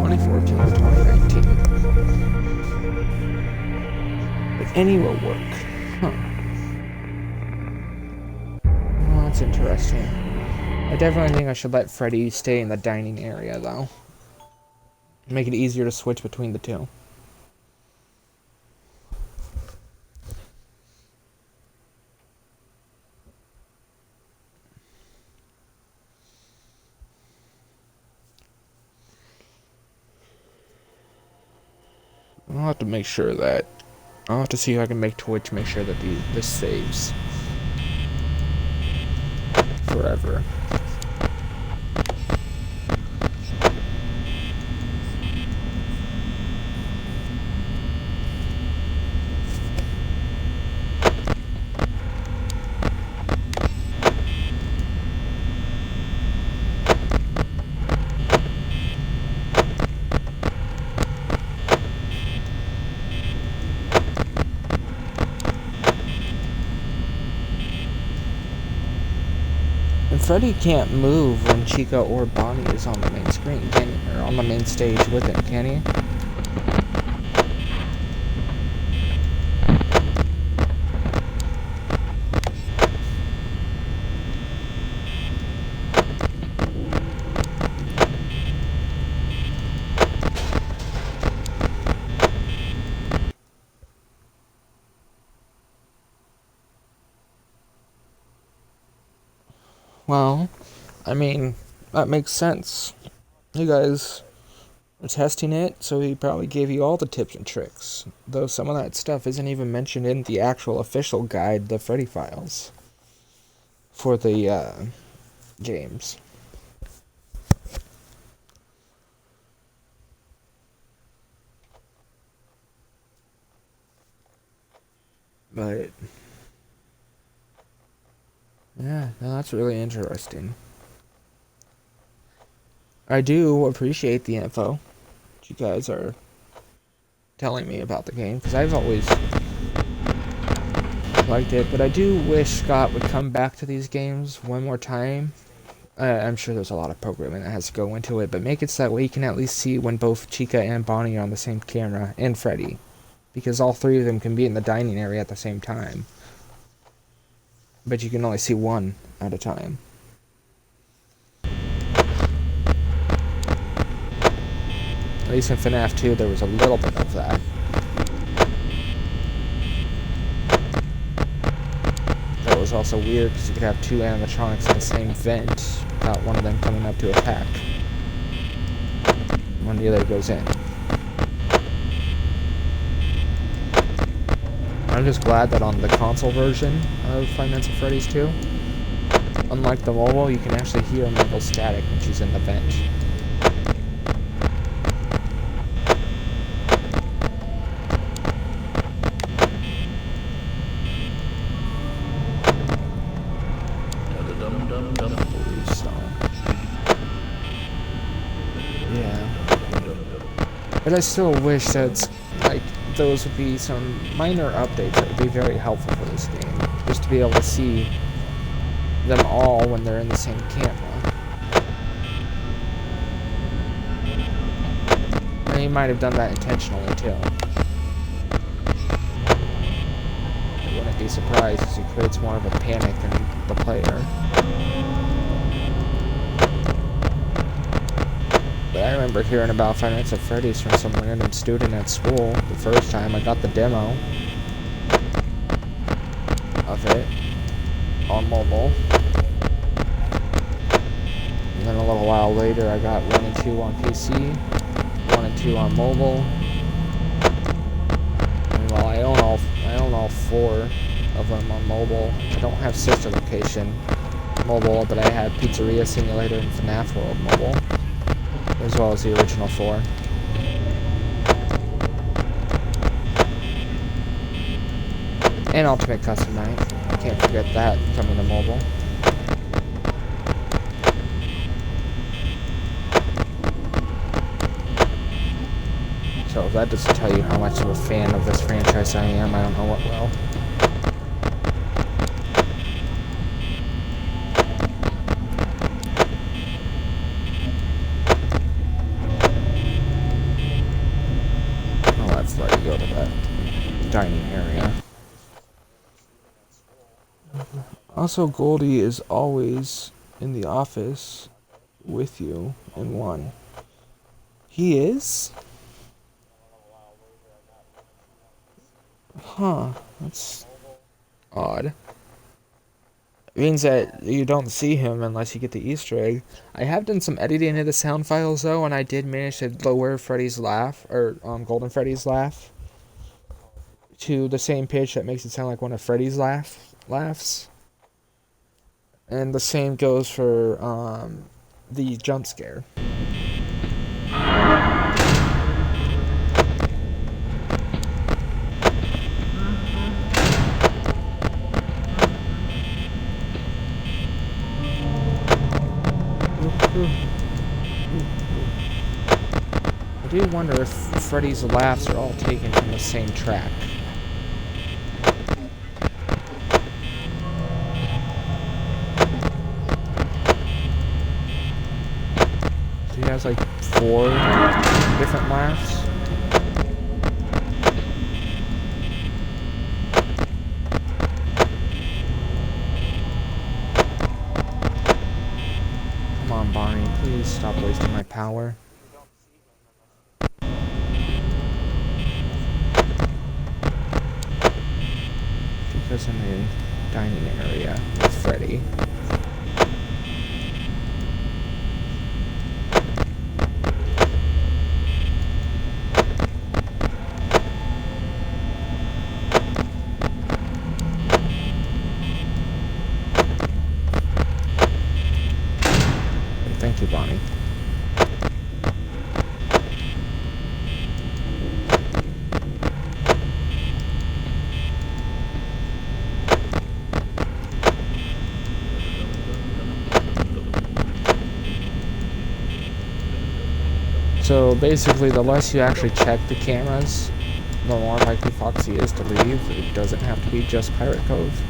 Speaker 1: 2014 to 2019. But any will work. Huh. Well, that's interesting. I definitely think I should let Freddie stay in the dining area, though. Make it easier to switch between the two. I'll have to make sure that... I'll have to see if I can make Twitch make sure that this saves forever. Freddie can't move when Chica or Bonnie is on the main screen, can he? Or on the main stage with him, can he? Well, I mean, that makes sense. You guys are testing it, so he probably gave you all the tips and tricks. Though some of that stuff isn't even mentioned in the actual official guide, the Freddie Files, for the games. But... yeah, no, that's really interesting. I do appreciate the info that you guys are telling me about the game, because I've always liked it, but I do wish Scott would come back to these games one more time. I'm sure there's a lot of programming that has to go into it, but make it so that way you can at least see when both Chica and Bonnie are on the same camera, and Freddie, because all three of them can be in the dining area at the same time. But you can only see one at a time. At least in FNAF 2, there was a little bit of that. That was also weird, because you could have two animatronics in the same vent, without one of them coming up to attack when the other goes in. I'm just glad that on the console version of Five Nights at Freddy's 2, unlike the mobile, you can actually hear Mabel's static when she's in the vent. But I still wish that, like, those would be some minor updates that would be very helpful for this game. Just to be able to see them all when they're in the same camera. And he might have done that intentionally, too. I wouldn't be surprised because he creates more of a panic in the player. But I remember hearing about Five Nights at Freddy's from some random student at school the first time I got the demo of it on mobile. And then a little while later I got 1 and 2 on PC, 1 and 2 on mobile. And while I own all 4 of them on mobile, I don't have Sister Location mobile, but I have Pizzeria Simulator and FNAF World mobile, as well as the original 4. And Ultimate Custom Night. Can't forget that coming to mobile. So if that doesn't tell you how much of a fan of this franchise I am, I don't know what will. I'll let Freddie go to that dining area. Also, Goldie is always in the office with you in 1. He is? Huh, that's odd. It means that you don't see him unless you get the Easter egg. I have done some editing of the sound files though, and I did manage to lower Freddy's laugh, or Golden Freddy's laugh, to the same pitch that makes it sound like one of Freddy's laughs. And the same goes for the jump scare. I do wonder if Freddy's laughs are all taken from the same track. So he has like 4 different laughs. Come on, Barney, please stop wasting my power. Because in the dining area with Freddy. Thank you, Bonnie. So basically, the less you actually check the cameras, the more likely Foxy is to leave. It doesn't have to be just Pirate Cove.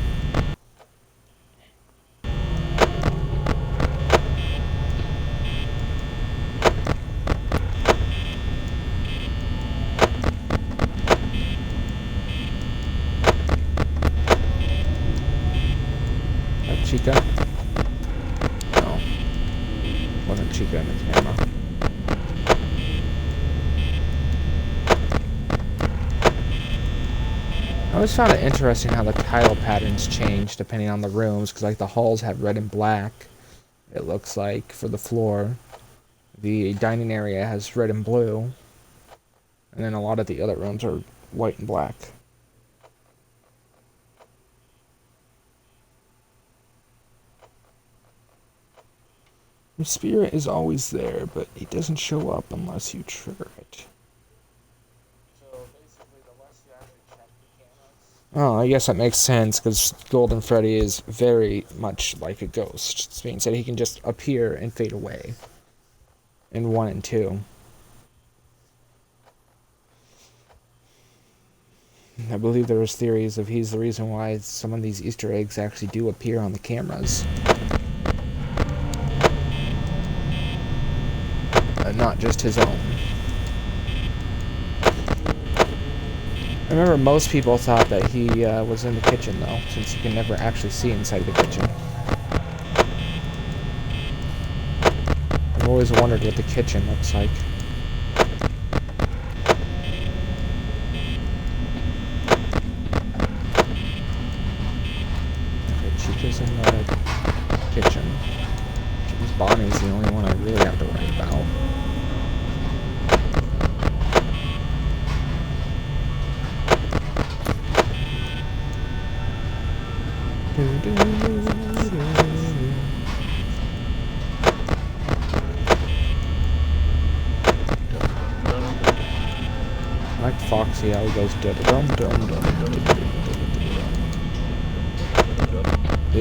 Speaker 1: Chica? No. Wasn't Chica in the camera. I always found it interesting how the tile patterns change depending on the rooms, because like the halls have red and black, it looks like, for the floor. The dining area has red and blue, and then a lot of the other rooms are white and black. The spirit is always there, but he doesn't show up unless you trigger it. Oh, I guess that makes sense, because Golden Freddy is very much like a ghost. This means that he can just appear and fade away in 1 and 2. I believe there was theories of he's the reason why some of these Easter eggs actually do appear on the cameras. Not just his own. I remember most people thought that he was in the kitchen, though, since you can never actually see inside the kitchen. I've always wondered what the kitchen looks like. Okay, Chica's in the kitchen. Because Bonnie's the only one I really have to worry about. I like Foxy, how he goes the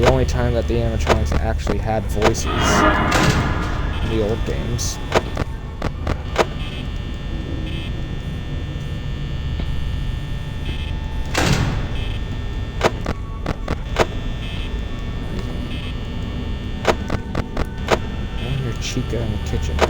Speaker 1: only time that the animatronics actually had voices in the old games. Chica in the kitchen now.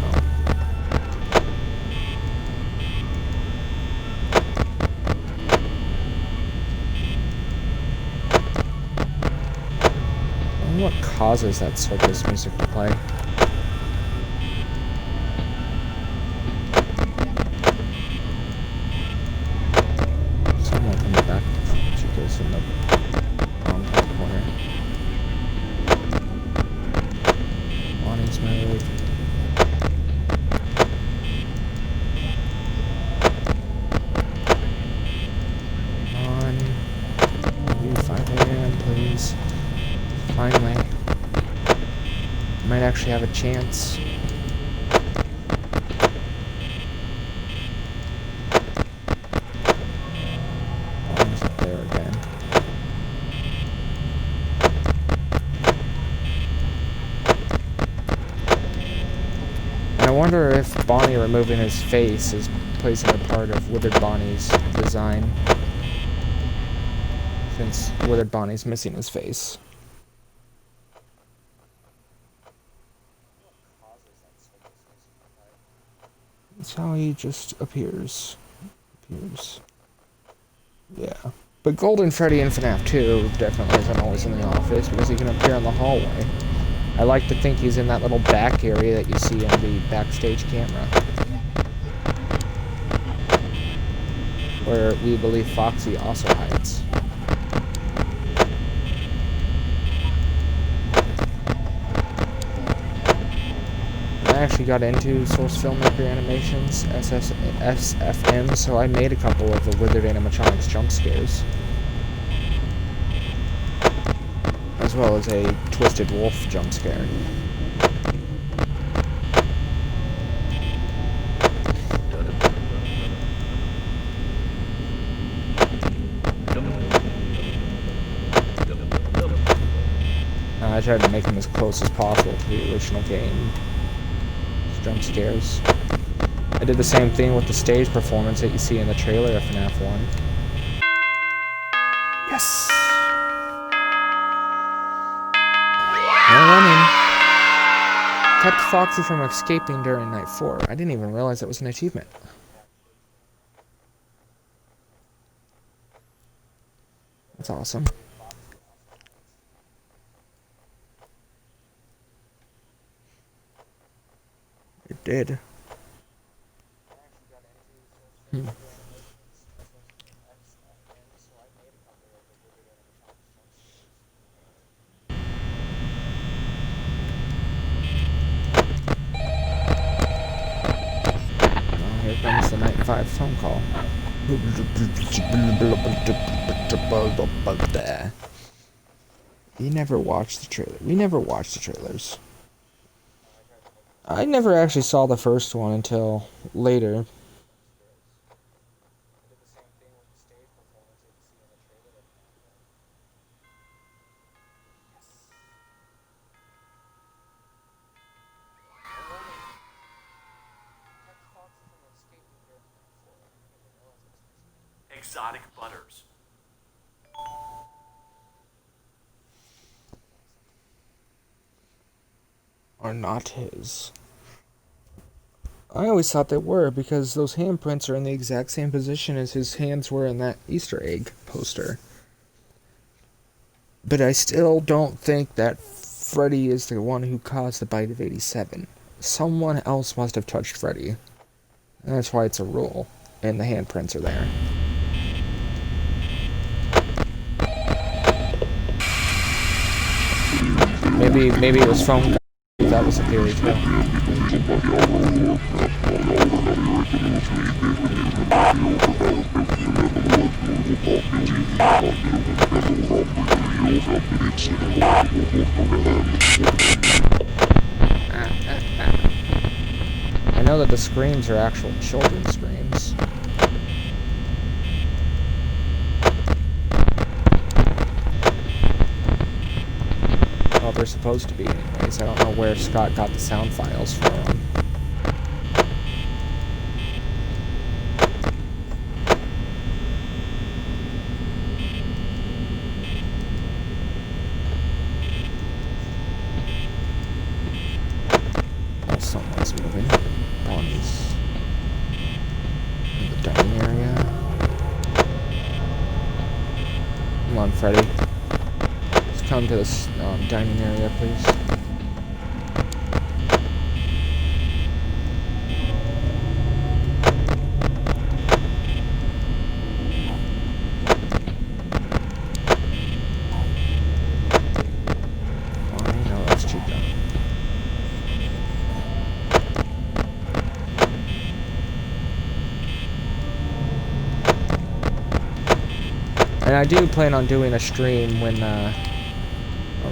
Speaker 1: I wonder what causes that circus music to play. Someone in the back. Chica's in the top corner. Bonnie's married. On 5 a.m. please. Finally. Might actually have a chance. Bonnie's up there again. I wonder if Bonnie removing his face is placing a part of Withered Bonnie's design, since Withered Bonnie's missing his face. That's how he just appears. Yeah. But Golden Freddy in FNAF 2 definitely isn't always in the office, because he can appear in the hallway. I like to think he's in that little back area that you see in the backstage camera, where we believe Foxy also hides. I actually got into Source Filmmaker Animations, SFM, so I made a couple of the Withered Animatronics jump scares, as well as a Twisted Wolf jump scare. I tried to make them as close as possible to the original game. Jump scares. I did the same thing with the stage performance that you see in the trailer of FNAF 1. Yes! No running. Kept Foxy from escaping during Night 4. I didn't even realize that was an achievement. That's awesome. It did. Here comes the Night 5 phone call. You never watched the trailer. We never watched the trailers. I never actually saw the first one until later.
Speaker 2: Exotic butters.
Speaker 1: are not his. I always thought they were because those handprints are in the exact same position as his hands were in that Easter egg poster. But I still don't think that Freddie is the one who caused the bite of 87. Someone else must have touched Freddie. And that's why it's a rule. And the handprints are there. Maybe it was phone. That was a theory too. I know that the screams are actual children's screams. Well, they're supposed to be anyways. I don't know where Scott got the sound files from. Oh, someone's moving. Bonnie's in the dining area. Come on, Freddie. Let's come to this dining area, please. And I do plan on doing a stream when,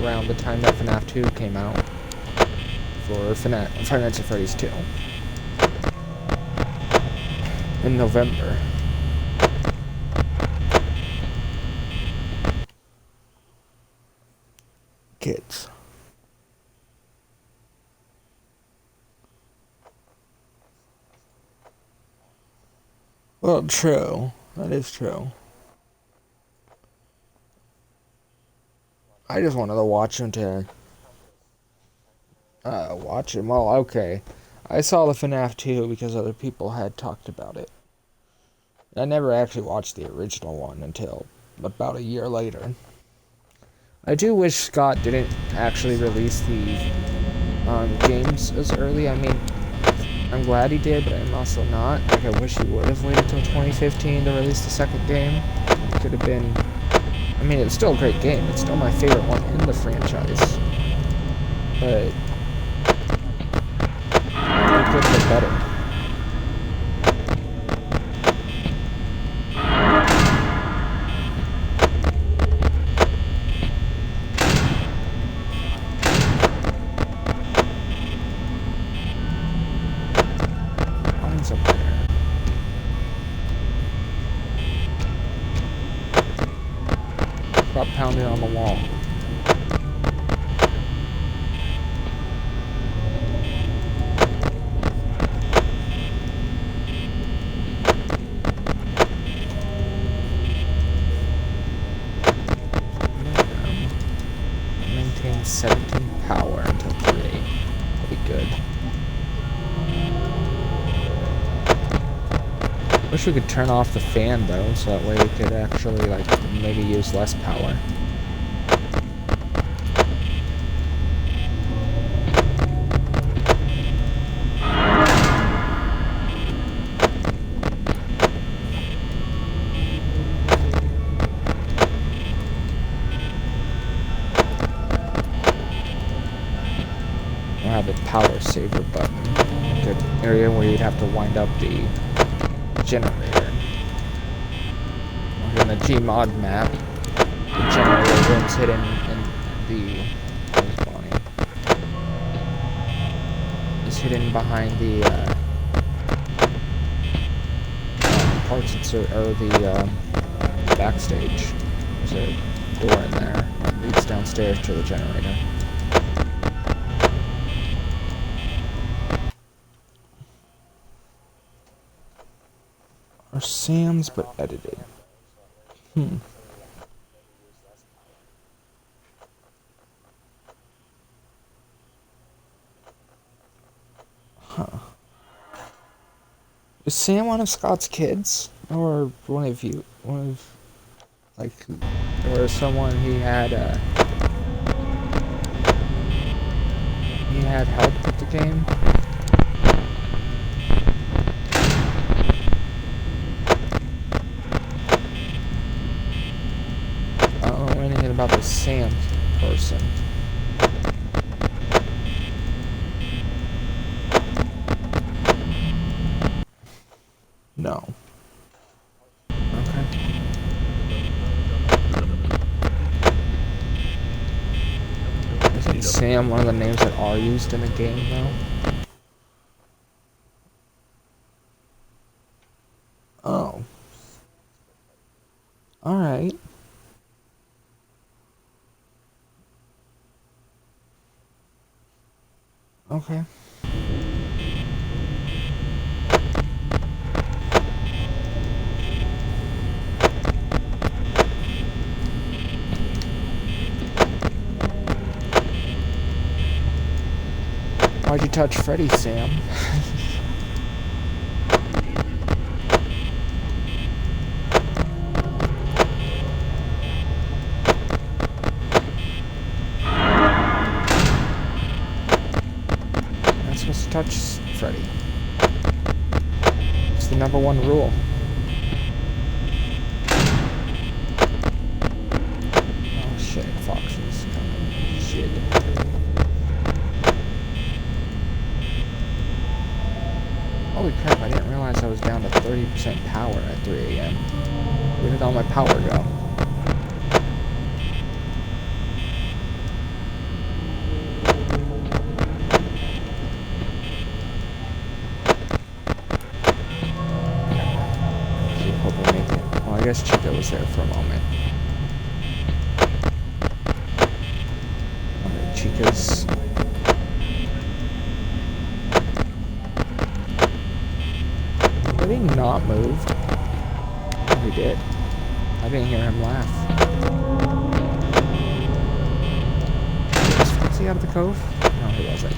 Speaker 1: around the time that FNAF 2 came out, for Five Nights at Freddy's 2. In November. Kids. Well, true. That is true. I just wanted to watch him watch him. Well, okay. I saw the FNAF 2 because other people had talked about it. I never actually watched the original one until about a year later. I do wish Scott didn't actually release the games as early. I mean, I'm glad he did, but I'm also not. Like, I wish he would have waited till 2015 to release the second game. It could have been... I mean, it's still a great game. It's still my favorite one in the franchise. But... it could have been better. Mine's up there. Stop pounding on the wall. Maintain 17 power until 3. That'll be good. Wish we could turn off the fan though, so that way we could actually like maybe use less power. We'll have a power saver button. A good area where you'd have to wind up the generator. In the Gmod map, the generator room's hidden in the... Where's Bonnie? It's hidden behind the parts insert, or the backstage. There's a door in there that leads downstairs to the generator. Or Sam's, but edited. Sam one of Scott's kids? Or one of you? Like, or someone he had help with the game? I don't know anything about the Sam person. No. Okay. Isn't Sam one of the names that are used in the game, though? Oh. Alright. Okay. Why'd you touch Freddie, Sam? Not supposed to touch Freddie. It's the #1 rule. Oh shit, Foxy's coming. Shit. Holy crap, I didn't realize I was down to 30% power at 3 a.m. Where did all my power go? I hope I make it. Well, I guess Chica was there for a moment. Alright, Chica's... Did he not move? Oh, he did. I didn't hear him laugh. Was he out of the cove? No, he wasn't.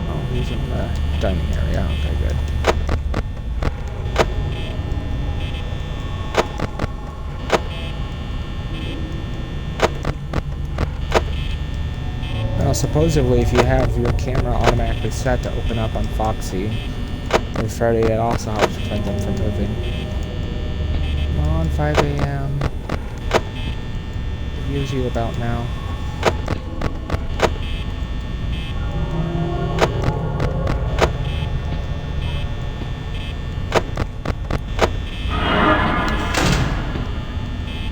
Speaker 1: Oh, he's in the dining area. Okay, good. Now, supposedly, if you have your camera automatically set to open up on Foxy or Freddie, that also helps prevent them from moving. Come on, 5 a.m. Use you about now.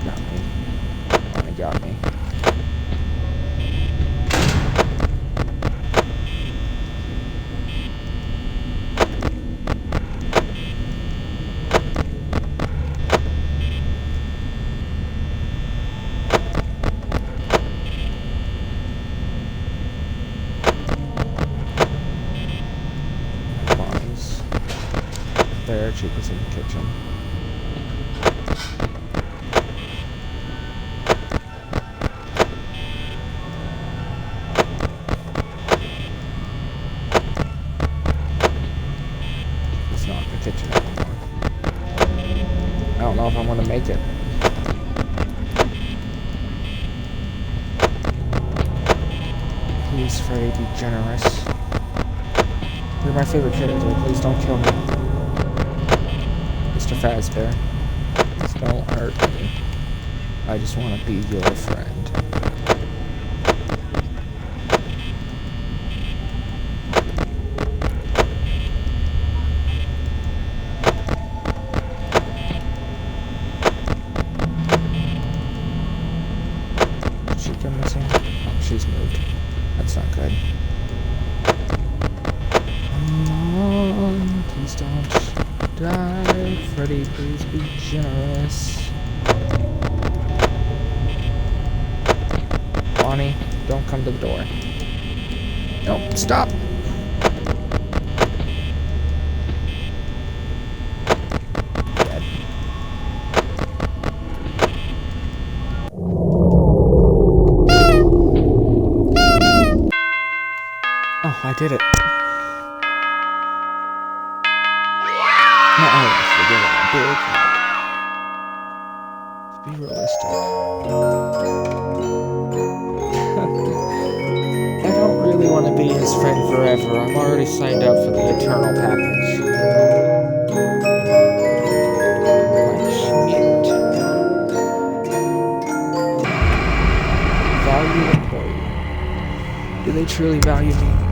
Speaker 1: Got me. Finally got me. There, Chica's in the kitchen. It's not in the kitchen anymore. I don't know if I'm gonna make it. Please, Freddie, be generous. You're my favorite character. Please don't kill me. Mr. Fazbear, please don't hurt me. I just want to be your friend. Is Chica missing? Oh, she's moved. That's not good. Come on, please don't die. Freddie, please be generous. Bonnie, don't come to the door. Nope, stop. did it. Uh-oh, forget it. Big hug. Be realistic. I don't really want to be his friend forever. I'm already signed up for the eternal package. Like Schmidt. Valued employee. Do they truly value me?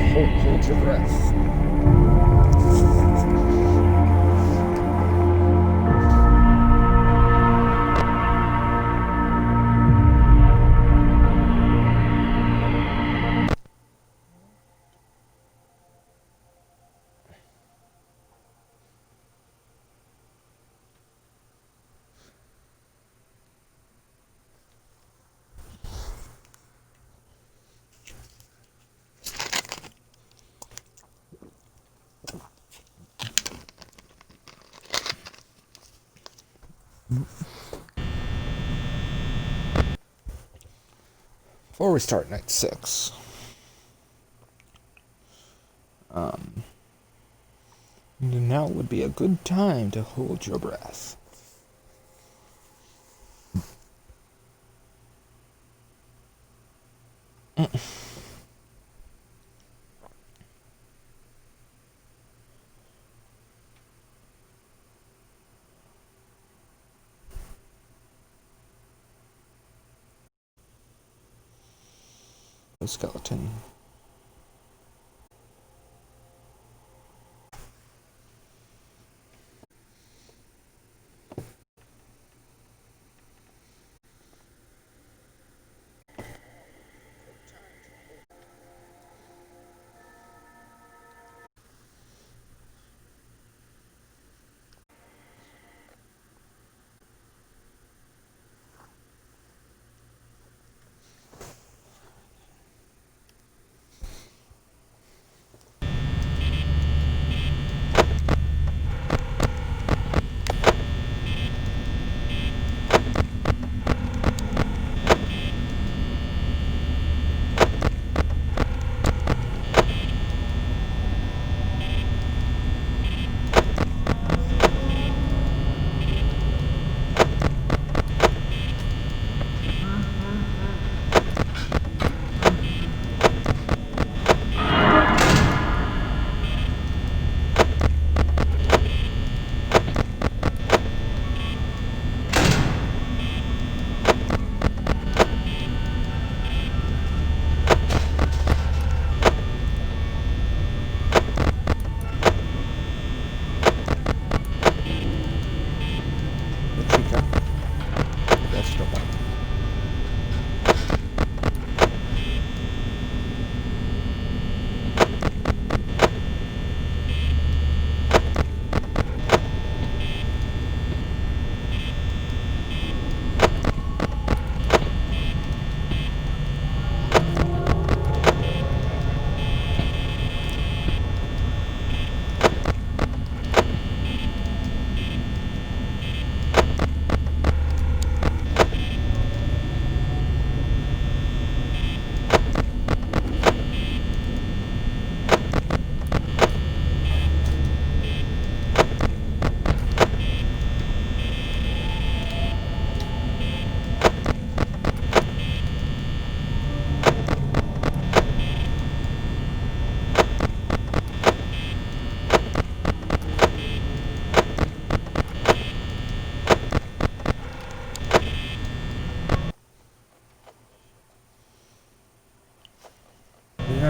Speaker 1: Hold your breath. Before we start night 6, now would be a good time to hold your breath. The skeleton.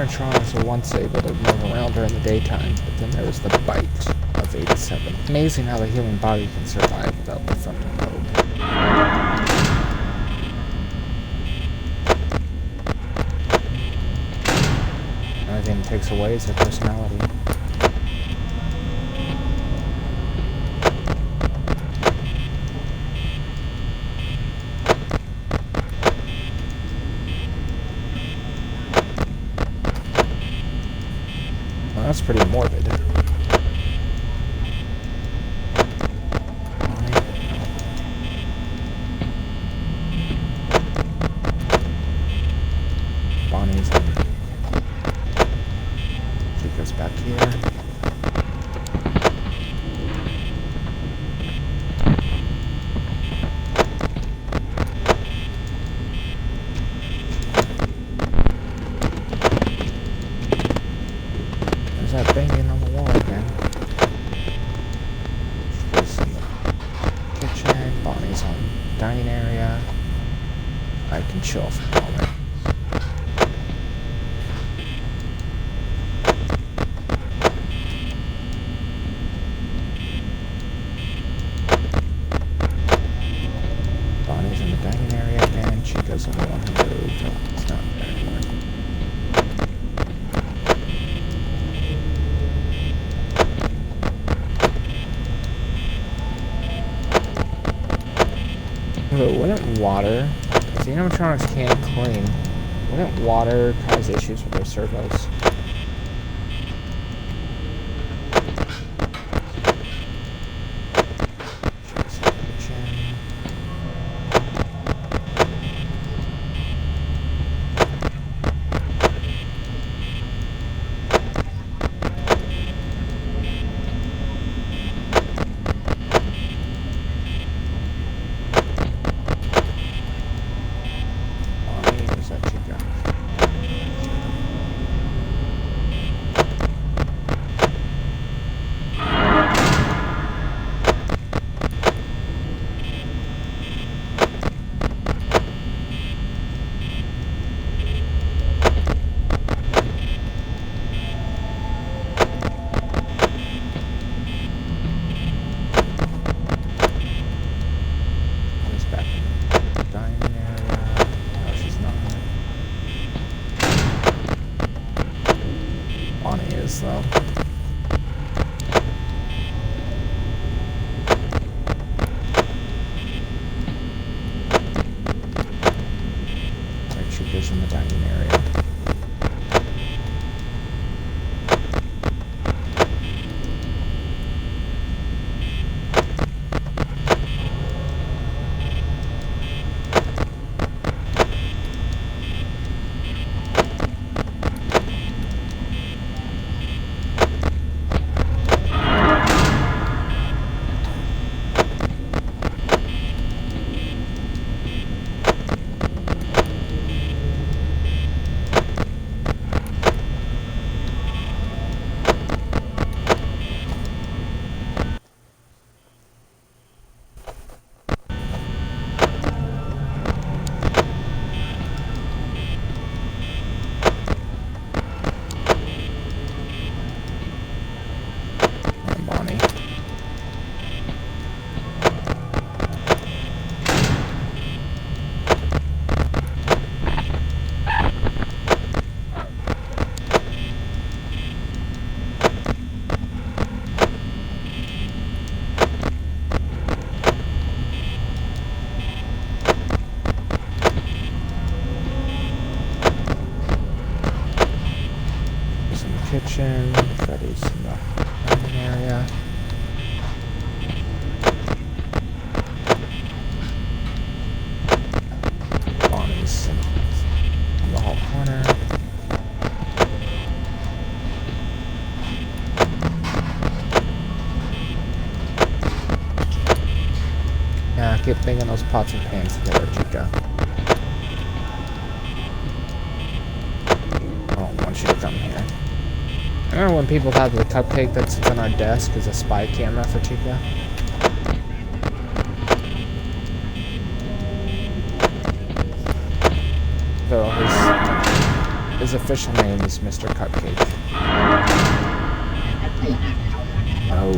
Speaker 1: animatronics were once able to move around during the daytime, but then there was the bite of 87. Amazing how the human body can survive without the frontal lobe. The only thing it takes away is their personality. Well, that's pretty morbid. Bonnie's in. She goes back here. There's that banging on the wall again. She's in the kitchen. Bonnie's on the dining area. I can chill for a moment. Bonnie's in the dining area again. Chica's on the one who moved. Oh, it's not there anymore. But wouldn't water, if the animatronics can't clean, wouldn't water cause issues with their servos? She's in the kitchen. Though. Right, she goes in the dining area. Kitchen. Freddie's in the dining area. Bonnie's in the hall corner. Yeah, keep banging those pots and pans together, Chica. I don't want you to come here. Remember when people thought the cupcake that sits on our desk is a spy camera for Chica? So his official name is Mr. Cupcake. No,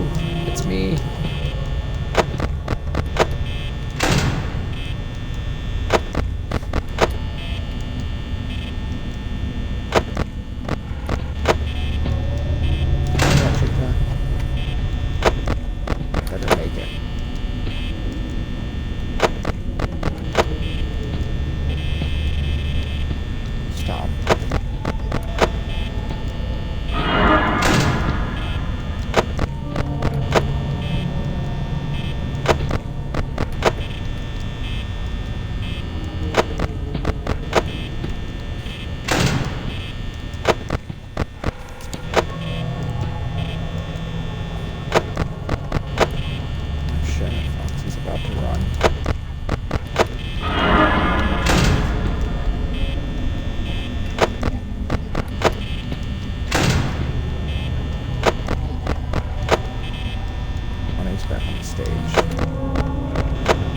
Speaker 1: it's me. Better make it. Stop. Fox is about to run. When he's back on the stage.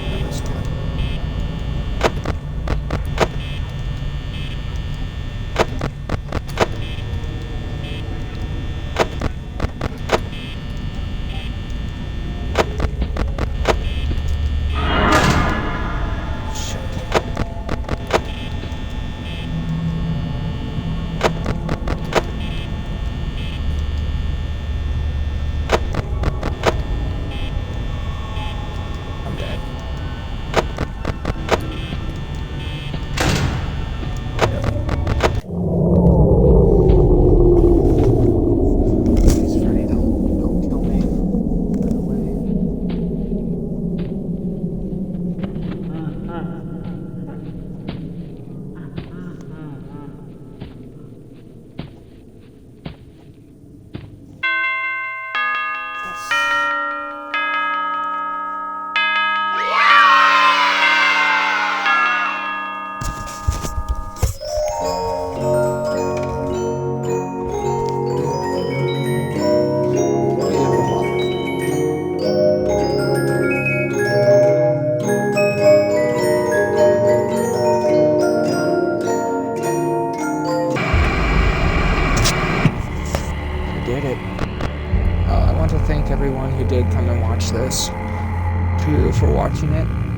Speaker 1: That was good. Did it. I want to thank everyone who did come and watch this. To you for watching it.